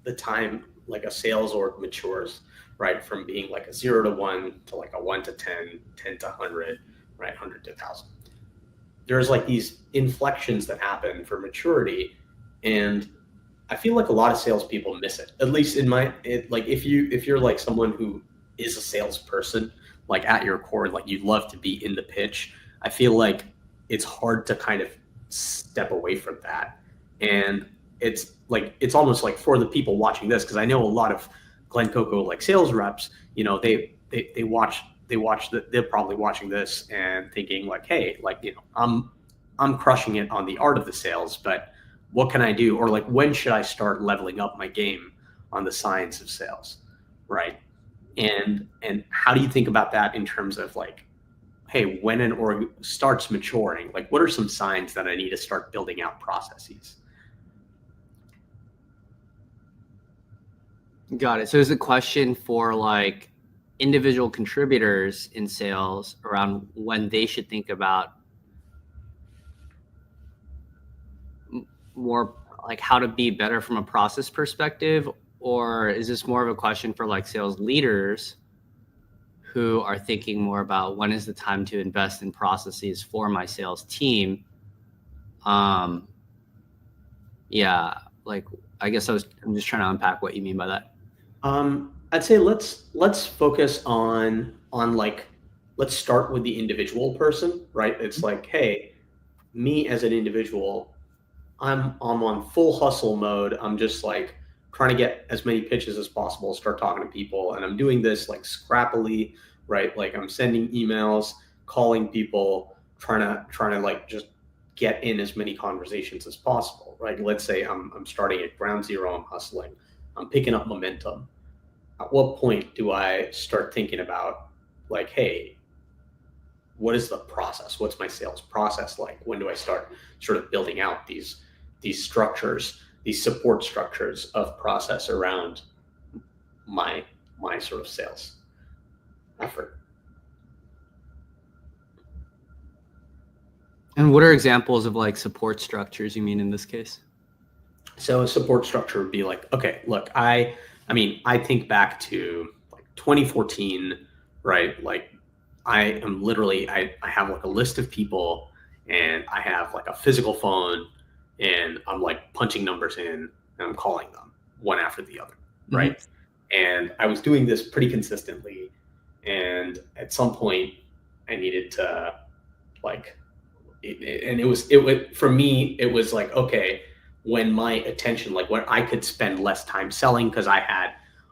the time like a sales org matures, right, from being like a 0 to 1 to like a 1 to 10, 10 to 100, right, 100 to 1,000. There's like these inflections that happen for maturity, and I feel like a lot of salespeople miss it. At least like if you're like someone who is a salesperson, like at your core, like you'd love to be in the pitch. I feel like it's hard to kind of step away from that, and it's almost like for the people watching this, because I know a lot of Glencoco like sales reps, they're probably watching this and thinking like, hey, like, I'm crushing it on the art of the sales, but what can I do? Or like, when should I start leveling up my game on the science of sales, right? And how do you think about that in terms of like, hey, when an org starts maturing, like what are some signs that I need to start building out processes? Got it. So is the question for like individual contributors in sales around when they should think about more like how to be better from a process perspective? Or is this more of a question for like sales leaders who are thinking more about when is the time to invest in processes for my sales team? Yeah, like I guess I'm just trying to unpack what you mean by that. I'd say let's focus on like, let's start with the individual person, right? It's like, hey, me as an individual, I'm on full hustle mode. I'm just like trying to get as many pitches as possible, start talking to people, and I'm doing this like scrappily, right? Like I'm sending emails, calling people, trying to like just get in as many conversations as possible, right? Let's say I'm starting at ground zero, I'm hustling, I'm picking up momentum. At what point do I start thinking about like, hey, what is the process? What's my sales process like? When do I start sort of building out these structures, these support structures of process around my sort of sales effort? And what are examples of like support structures you mean in this case? So a support structure would be like, okay, look, I mean, I think back to like 2014, right? Like I have like a list of people, and I have like a physical phone, and I'm like punching numbers in and I'm calling them one after the other, right? Mm-hmm. And I was doing this pretty consistently. And at some point I needed to like, for me, it was like, okay, when my attention, like when I could spend less time selling because I had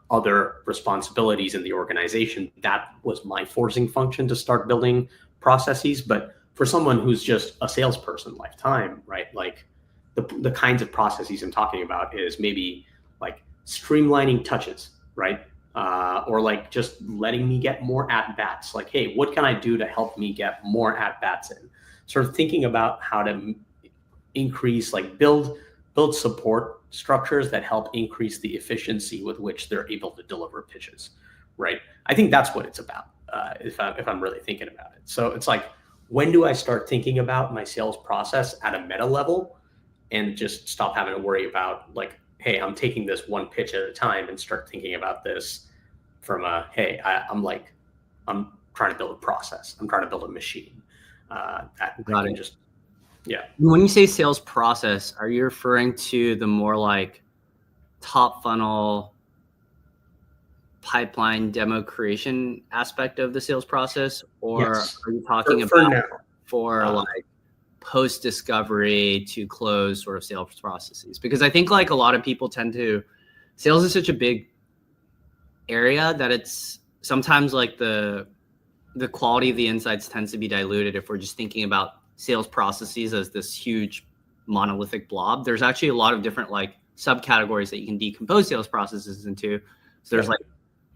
other responsibilities in the organization, that was my forcing function to start building processes. But for someone who's just a salesperson lifetime, right? Like the kinds of processes I'm talking about is maybe like streamlining touches, right? Or like just letting me get more at bats. Like, hey, what can I do to help me get more at bats in? Sort of thinking about how to increase, like build support structures that help increase the efficiency with which they're able to deliver pitches, right? I think that's what it's about, if I'm really thinking about it. So it's like, when do I start thinking about my sales process at a meta level and just stop having to worry about like, hey, I'm taking this one pitch at a time, and start thinking about this from a, hey, I'm trying to build a process. I'm trying to build a machine that Got I can it. just, yeah. When you say sales process, are you referring to the more like top funnel pipeline demo creation aspect of the sales process? Or Yes. are you talking for like post discovery to close sort of sales processes? Because I think like a lot of people sales is such a big area that it's sometimes like the quality of the insights tends to be diluted if we're just thinking about sales processes as this huge monolithic blob. There's actually a lot of different like subcategories that you can decompose sales processes into. So there's like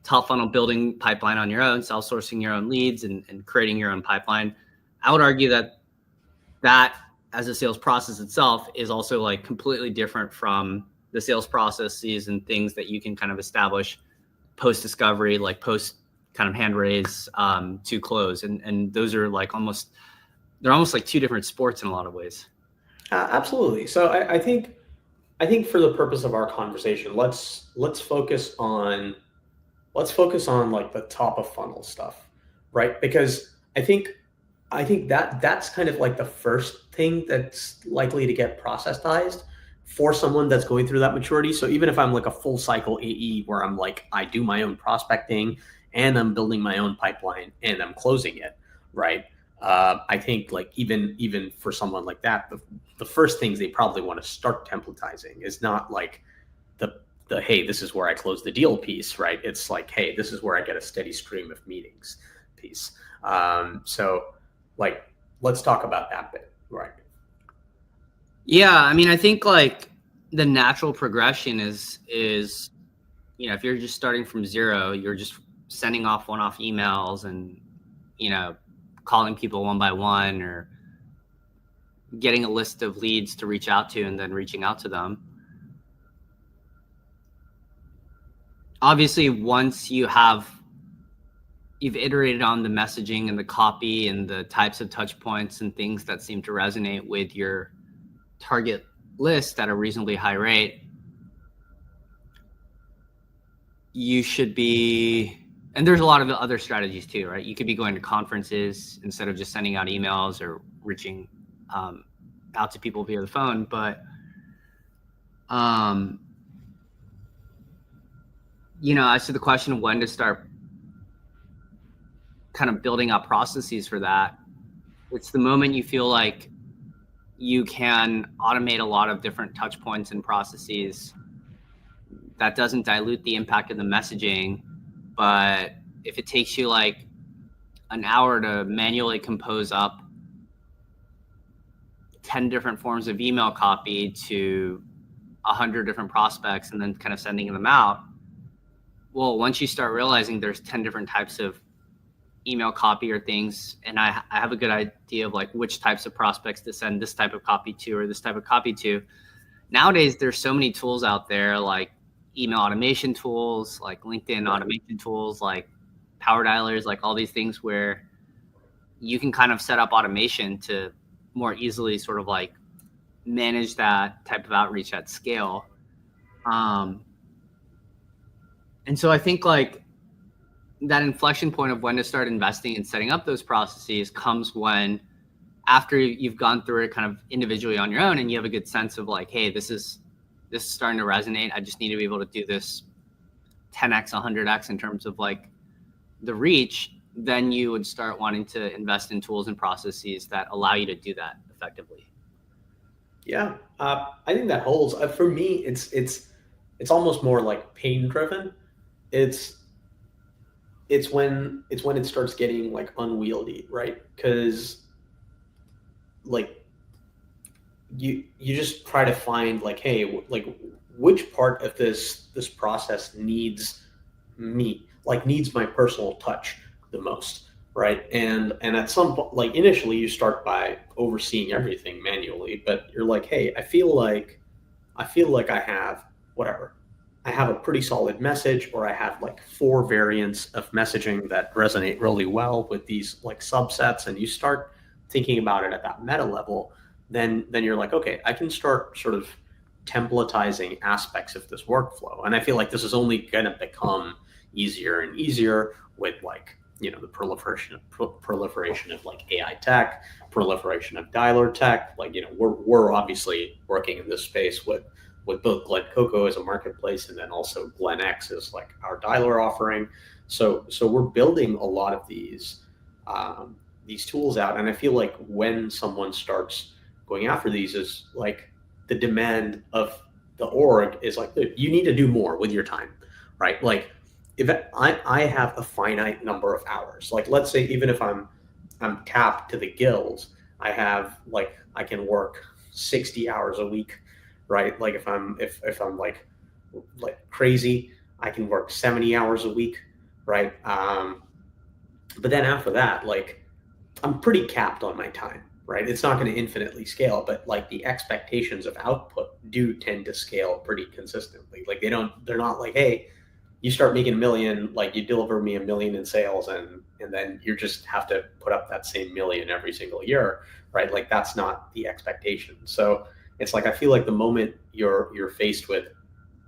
top funnel building pipeline on your own, self-sourcing your own leads and creating your own pipeline. I would argue that as a sales process itself is also like completely different from the sales processes and things that you can kind of establish post discovery, like post kind of hand raise to close. And those are like they're almost like two different sports in a lot of ways. Absolutely. So I think for the purpose of our conversation, let's focus on like the top of funnel stuff, right? Because I think that's kind of like the first thing that's likely to get processized for someone that's going through that maturity. So even if I'm like a full cycle AE where I'm like, I do my own prospecting and I'm building my own pipeline and I'm closing it, right? I think like even for someone like that, the first things they probably want to start templatizing is not like the hey, this is where I close the deal piece, right? It's like, hey, this is where I get a steady stream of meetings piece. So like, let's talk about that bit, right? Yeah, I mean, I think like the natural progression is you know, if you're just starting from zero, you're just sending off one-off emails and, you know, calling people one by one or getting a list of leads to reach out to and then reaching out to them. Obviously, once you've iterated on the messaging and the copy and the types of touch points and things that seem to resonate with your target list at a reasonably high rate, you should be, and there's a lot of other strategies too, right? You could be going to conferences instead of just sending out emails or reaching out to people via the phone. But, you know, as to the question of when to start kind of building up processes for that, it's the moment you feel like you can automate a lot of different touch points and processes that doesn't dilute the impact of the messaging. But if it takes you like an hour to manually compose up 10 different forms of email copy to 100 different prospects and then kind of sending them out, well, once you start realizing there's 10 different types of email copy or things, and I have a good idea of like which types of prospects to send this type of copy to or this type of copy to. Nowadays, there's so many tools out there, like email automation tools, like LinkedIn automation tools, like power dialers, like all these things where you can kind of set up automation to more easily sort of like manage that type of outreach at scale. And so I think like that inflection point of when to start investing and setting up those processes comes when, after you've gone through it kind of individually on your own and you have a good sense of like, hey, this is starting to resonate. I just need to be able to do this 10x, 100x in terms of like the reach. Then you would start wanting to invest in tools and processes that allow you to do that effectively. Yeah, I think that holds. For me, it's almost more like pain driven. It's when it starts getting like unwieldy, right? Because like you just try to find like, hey, like which part of this process needs me, like needs my personal touch the most, right? And at some point, like initially you start by overseeing everything manually, but you're like, hey, I feel like I have whatever. I have a pretty solid message, or I have like 4 variants of messaging that resonate really well with these like subsets, and you start thinking about it at that meta level, then you're like, okay, I can start sort of templatizing aspects of this workflow. And I feel like this is only going to become easier and easier with like, you know, the proliferation of like AI tech, proliferation of dialer tech. Like, you know, we're obviously working in this space with both Glencoco as a marketplace and then also GlenX as like our dialer offering. So we're building a lot of these tools out. And I feel like when someone starts going after these, is like the demand of the org is like, you need to do more with your time, right? Like if I have a finite number of hours, like let's say even if I'm capped to the gills, I have like, I can work 60 hours a week, right? Like if I'm like crazy, I can work 70 hours a week, right? But then after that, like I'm pretty capped on my time. right? It's not going to infinitely scale, but like the expectations of output do tend to scale pretty consistently. Like they're not like, hey, you start making $1 million, like you deliver me $1 million in sales, and then you just have to put up that same $1 million every single year, right? Like that's not the expectation. So it's like I feel like the moment you're faced with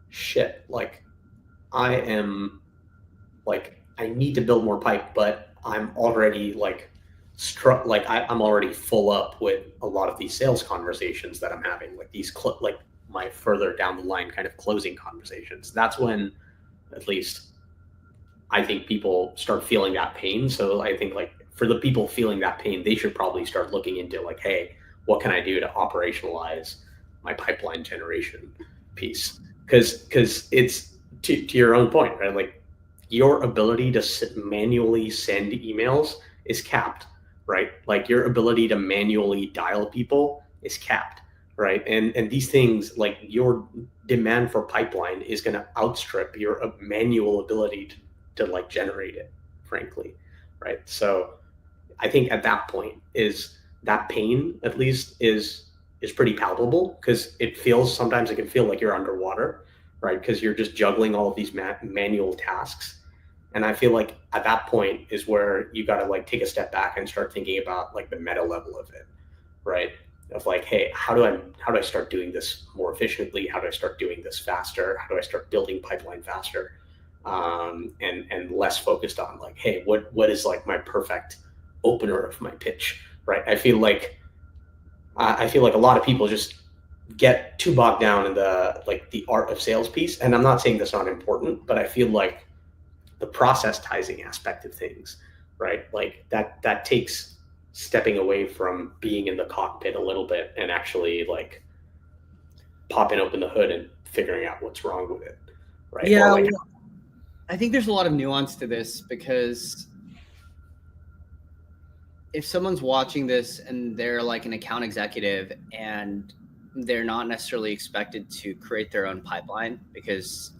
shit, like I am like I need to build more pipe, but I'm already like I'm already full up with a lot of these sales conversations that I'm having, like these like my further down the line kind of closing conversations. That's when, at least, I think people start feeling that pain. So I think like for the people feeling that pain, they should probably start looking into like, hey, what can I do to operationalize my pipeline generation piece? Because it's to your own point, right? Like your ability to manually send emails is capped, right? Like your ability to manually dial people is capped, right? And these things, like your demand for pipeline is going to outstrip your manual ability to like generate it, frankly, right? So I think at that point is that pain, at least, is pretty palpable, because sometimes it can feel like you're underwater, right? Because you're just juggling all of these manual tasks. And I feel like at that point is where you got to like take a step back and start thinking about like the meta level of it, right? Of like, hey, how do I start doing this more efficiently? How do I start doing this faster? How do I start building pipeline faster? And less focused on like, hey, what is like my perfect opener of my pitch, right? I feel like a lot of people just get too bogged down in the art of sales piece. And I'm not saying that's not important, but I feel like the processizing aspect of things, right? Like that takes stepping away from being in the cockpit a little bit and actually like popping open the hood and figuring out what's wrong with it, right? Yeah, like, I think there's a lot of nuance to this, because if someone's watching this and they're like an account executive and they're not necessarily expected to create their own pipeline, because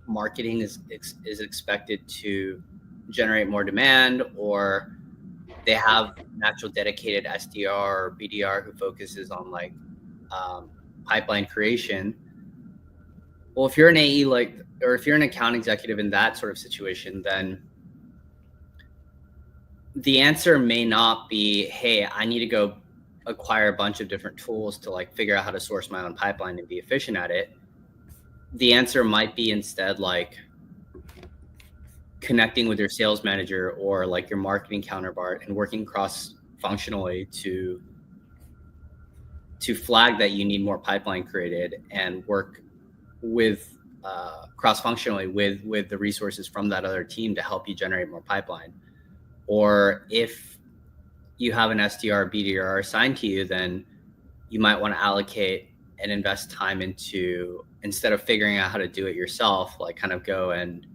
marketing is expected to generate more demand, or they have natural dedicated SDR or BDR who focuses on like pipeline creation. Well, if you're an AE, or if you're an account executive in that sort of situation, then the answer may not be, hey, I need to go acquire a bunch of different tools to like figure out how to source my own pipeline and be efficient at it. The answer might be instead like connecting with your sales manager or like your marketing counterpart and working cross-functionally to flag that you need more pipeline created, and work with cross-functionally with the resources from that other team to help you generate more pipeline. Or if you have an SDR, BDR assigned to you, then you might want to allocate and invest time into, instead of figuring out how to do it yourself, like kind of go and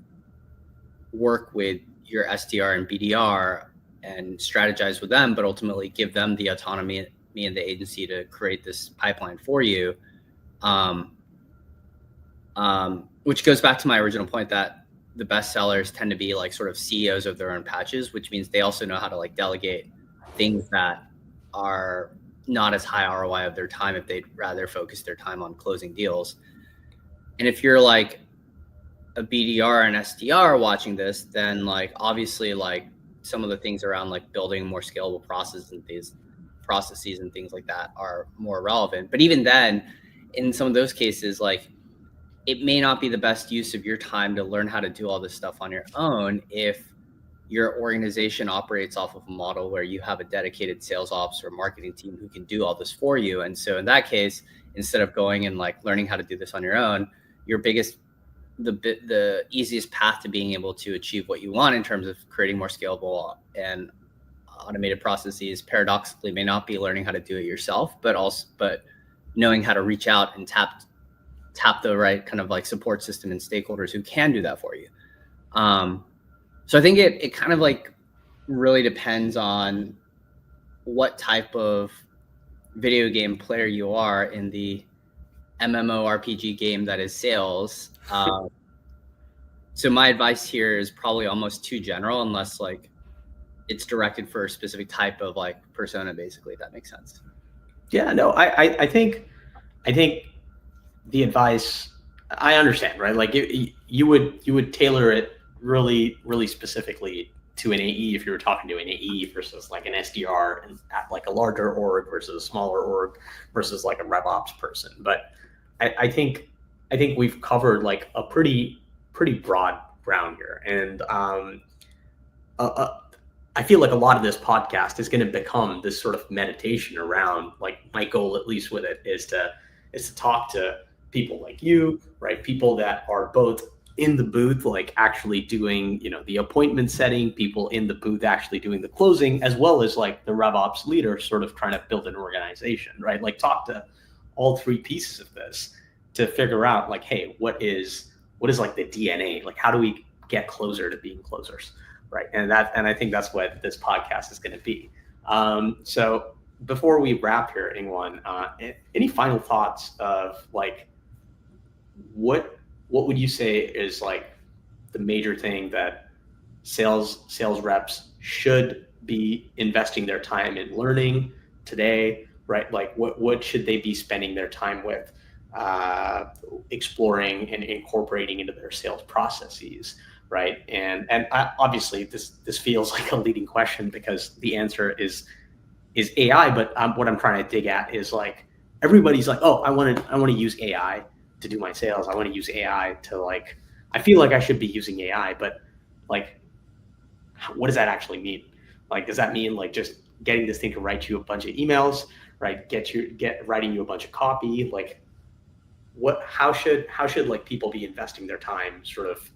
work with your SDR and BDR and strategize with them, but ultimately give them the autonomy and the agency to create this pipeline for you. Which goes back to my original point that the best sellers tend to be like sort of CEOs of their own patches, which means they also know how to like delegate things that are not as high ROI of their time if they'd rather focus their time on closing deals. And if you're like a BDR and SDR watching this, then like obviously like some of the things around like building more scalable processes and things like that are more relevant. But even then, in some of those cases, like it may not be the best use of your time to learn how to do all this stuff on your own if your organization operates off of a model where you have a dedicated sales ops or marketing team who can do all this for you. And so in that case, instead of going and like learning how to do this on your own, the easiest path to being able to achieve what you want in terms of creating more scalable and automated processes, paradoxically, may not be learning how to do it yourself, but knowing how to reach out and tap the right kind of like support system and stakeholders who can do that for you. So I think it kind of like really depends on what type of video game player you are in the MMORPG game that is sales. So my advice here is probably almost too general, unless like it's directed for a specific type of like persona, basically, if that makes sense. Yeah, no, I think the advice, I understand, right? Like you would tailor it really specifically to an AE if you were talking to an AE versus like an SDR and at like a larger org versus a smaller org versus like a RevOps person. But I think we've covered like a pretty broad ground here, and I feel like a lot of this podcast is going to become this sort of meditation around, like, my goal, at least with it, is to talk to people like you, right? People that are both in the booth, like actually doing, the appointment setting, people in the booth actually doing the closing, as well as like the RevOps leader sort of trying to build an organization, right? Like, talk to all three pieces of this to figure out like, hey, what is like the DNA? Like, how do we get closer to being closers? Right. And I think that's what this podcast is going to be. So before we wrap here, Ingwon, any final thoughts of like, what would you say is like the major thing that sales reps should be investing their time in learning today, right? Like, what should they be spending their time with, exploring and incorporating into their sales processes? Right. And obviously this feels like a leading question because the answer is AI. But what I'm trying to dig at is like, everybody's like, oh, I want to use AI to do my sales. I want to use AI to like, I feel like I should be using AI, but like, what does that actually mean? Like, does that mean like just getting this thing to write you a bunch of emails, right? Writing you a bunch of copy? Like, how should like people be investing their time sort of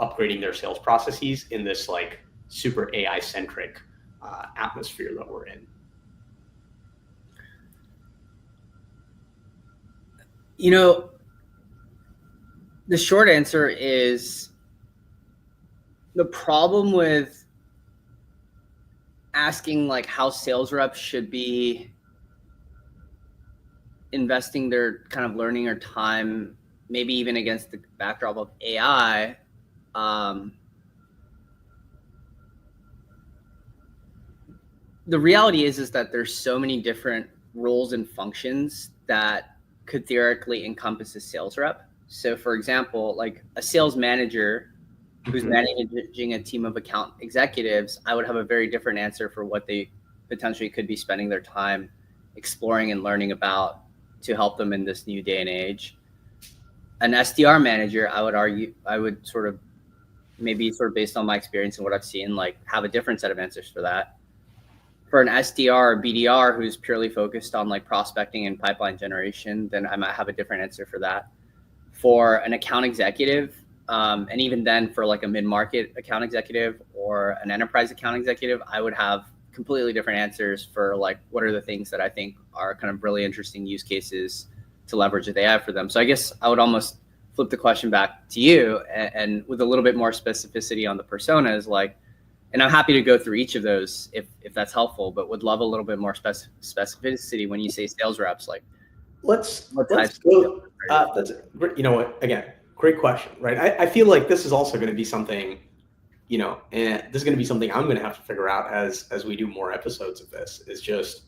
upgrading their sales processes in this like super AI centric atmosphere that we're in? The short answer is, the problem with asking like how sales reps should be investing their kind of learning or time, maybe even against the backdrop of AI, the reality is that there's so many different roles and functions that could theoretically encompass a sales rep. So for example, like a sales manager who's managing a team of account executives, I would have a very different answer for what they potentially could be spending their time exploring and learning about to help them in this new day and age. An SDR manager, I would sort of based on my experience and what I've seen, like have a different set of answers for that. For an SDR or BDR who's purely focused on like prospecting and pipeline generation, then I might have a different answer for that. For an account executive, and even then for like a mid-market account executive or an enterprise account executive, I would have completely different answers for like, what are the things that I think are kind of really interesting use cases to leverage the AI for them. So I guess I would almost flip the question back to you and with a little bit more specificity on the personas, like, and I'm happy to go through each of those if that's helpful, but would love a little bit more specificity when you say sales reps. Like, let's go. That's, what, again, great question, right? I feel like this is also going to be something, and this is going to be something I'm going to have to figure out as we do more episodes of this, is just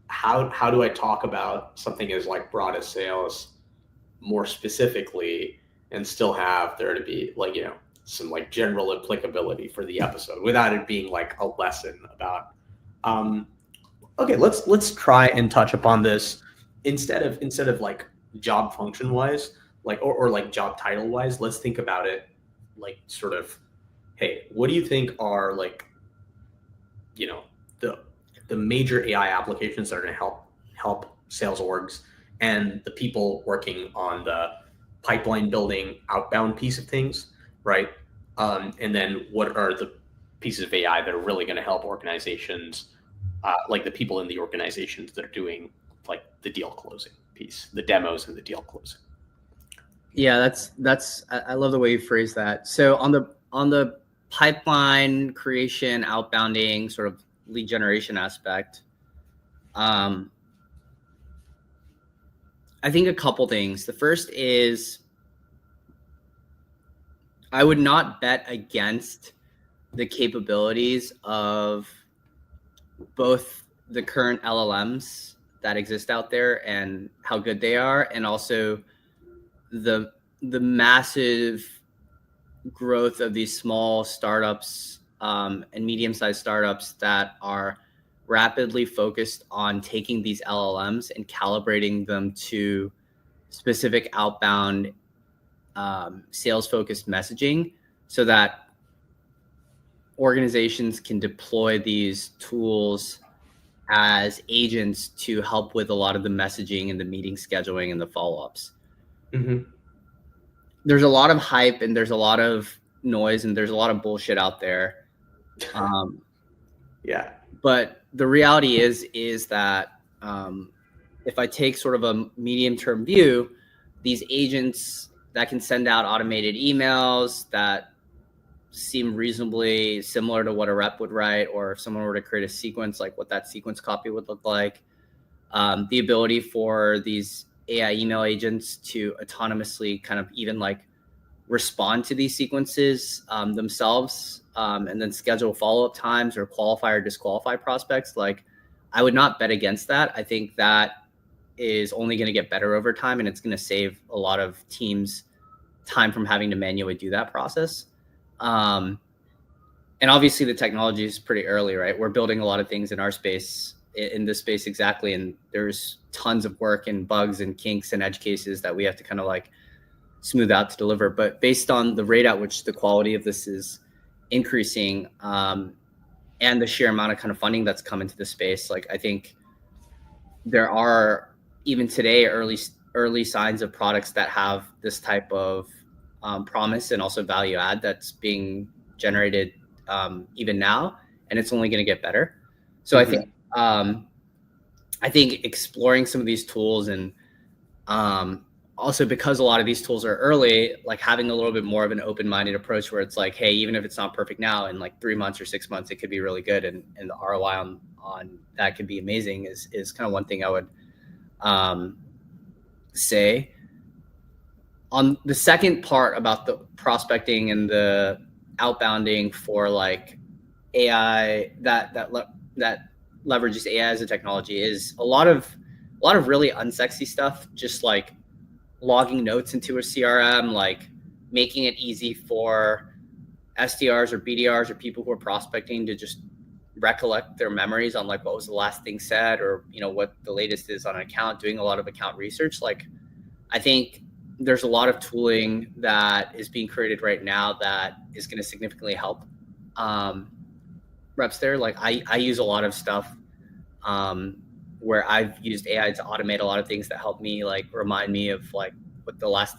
how do I talk about something as like broad as sales more specifically and still have there to be like, some like general applicability for the episode without it being like a lesson about, okay, let's try and touch upon this instead of like job function wise, like, or like job title wise. Let's think about it like sort of, hey, what do you think are like, the major AI applications that are going to help sales orgs and the people working on the pipeline building outbound piece of things, right? And then what are the pieces of AI that are really going to help organizations, like the people in the organizations that are doing like the deal closing piece, the demos and the deal closing? Yeah, that's I love the way you phrase that. So on the pipeline creation, outbounding, sort of lead generation aspect, I think a couple things. The first is I would not bet against the capabilities of both the current LLMs that exist out there and how good they are, and also the massive growth of these small startups and medium-sized startups that are rapidly focused on taking these LLMs and calibrating them to specific outbound sales-focused messaging, so that organizations can deploy these tools as agents to help with a lot of the messaging and the meeting scheduling and the follow-ups. Mm-hmm. There's a lot of hype and there's a lot of noise and there's a lot of bullshit out there. Yeah. But the reality is that if I take sort of a medium-term view, these agents that can send out automated emails that seem reasonably similar to what a rep would write, or if someone were to create a sequence, like what that sequence copy would look like, the ability for these AI email agents to autonomously kind of even like respond to these sequences themselves, and then schedule follow-up times or qualify or disqualify prospects. Like, I would not bet against that. I think that is only going to get better over time, and it's going to save a lot of teams time from having to manually do that process. And obviously the technology is pretty early, right? We're building a lot of things in our space, in this space exactly, and there's tons of work and bugs and kinks and edge cases that we have to kind of like smooth out to deliver. But based on the rate at which the quality of this is increasing, and the sheer amount of kind of funding that's come into the space, like I think there are even today early signs of products that have this type of promise and also value add that's being generated even now, and it's only going to get better. So I think exploring some of these tools, and also because a lot of these tools are early, like having a little bit more of an open-minded approach where it's like, hey, even if it's not perfect now, in like 3 months or 6 months, it could be really good, and the ROI on that could be amazing is kind of one thing I would say. On the second part about the prospecting and the outbounding for like AI that leverages AI as a technology, is a lot of really unsexy stuff, just like logging notes into a CRM, like making it easy for SDRs or BDRs or people who are prospecting to just recollect their memories on like what was the last thing said, or what the latest is on an account, doing a lot of account research. Like, I think there's a lot of tooling that is being created right now that is going to significantly help reps there. Like I use a lot of stuff where I've used AI to automate a lot of things that help me like remind me of like what the last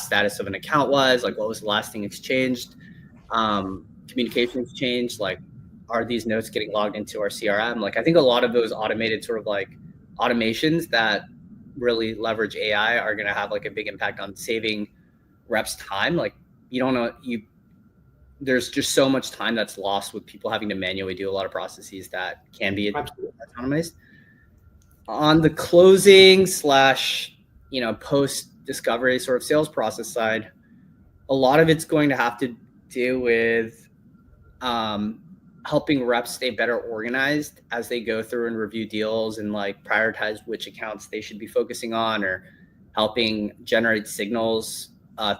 status of an account was, like what was the last thing exchanged, communication exchanged, like are these notes getting logged into our CRM? Like I think a lot of those automated sort of like automations that really leverage AI are going to have like a big impact on saving reps time. Like there's just so much time that's lost with people having to manually do a lot of processes that can be autonomized. On the closing / post discovery sort of sales process side, a lot of it's going to have to do with helping reps stay better organized as they go through and review deals and like prioritize which accounts they should be focusing on, or helping generate signals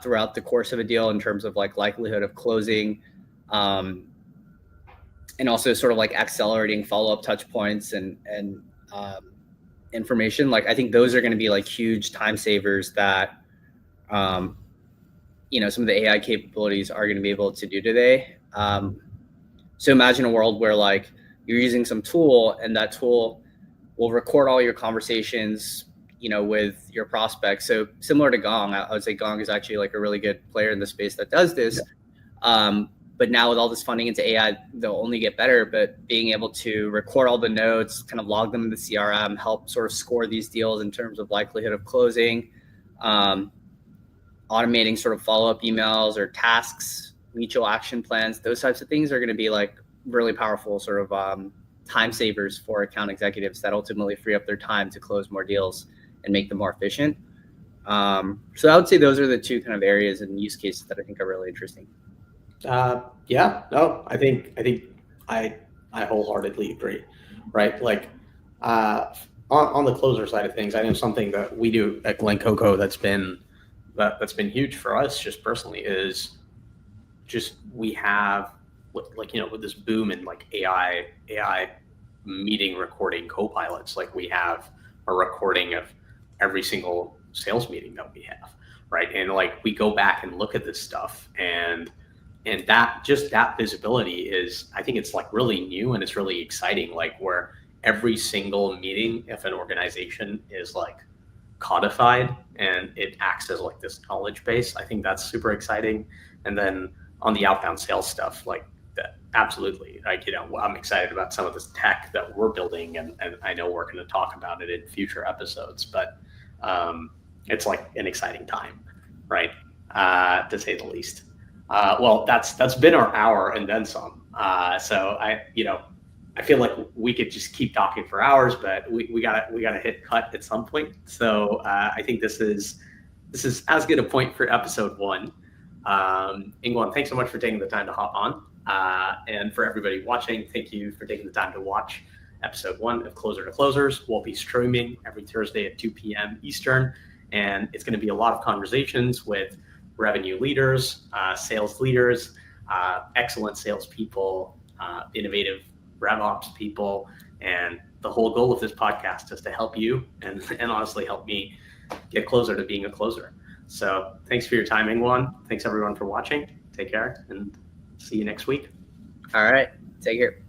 throughout the course of a deal in terms of like likelihood of closing, and also sort of like accelerating follow-up touch points and information. Like I think those are going to be like huge time savers that some of the AI capabilities are going to be able to do today. So imagine a world where like you're using some tool and that tool will record all your conversations, with your prospects. So similar to Gong, I would say Gong is actually like a really good player in the space that does this. But now with all this funding into AI, they'll only get better. But being able to record all the notes, kind of log them in the CRM, help sort of score these deals in terms of likelihood of closing, automating sort of follow-up emails or tasks, mutual action plans, those types of things are going to be like really powerful sort of time savers for account executives that ultimately free up their time to close more deals and make them more efficient. So I would say those are the two kind of areas and use cases that I think are really interesting. Yeah, no, I wholeheartedly agree, right? Like, on the closer side of things, I know something that we do at Glencoco that's been huge for us just personally is just we have like with this boom in like AI meeting recording co-pilots, like we have a recording of every single sales meeting that we have, right? And like we go back and look at this stuff, and that just that visibility is, I think it's like really new and it's really exciting, like where every single meeting, if an organization is like codified and it acts as like this knowledge base, I think that's super exciting. And then on the outbound sales stuff, like that, absolutely, like I'm excited about some of this tech that we're building, and I know we're going to talk about it in future episodes, but it's like an exciting time, right? To say the least. Well, that's been our hour and then some. So I feel like we could just keep talking for hours, but we gotta hit cut at some point. So I think this is as good a point for episode 1. Ingwon, thanks so much for taking the time to hop on. And for everybody watching, thank you for taking the time to watch episode 1 of Closer to Closers. We'll be streaming every Thursday at 2 p.m. Eastern, and it's going to be a lot of conversations with revenue leaders, sales leaders, excellent salespeople, innovative RevOps people, and the whole goal of this podcast is to help you and honestly help me get closer to being a closer. So thanks for your time, Ingwon. Thanks everyone for watching. Take care and see you next week. All right. Take care.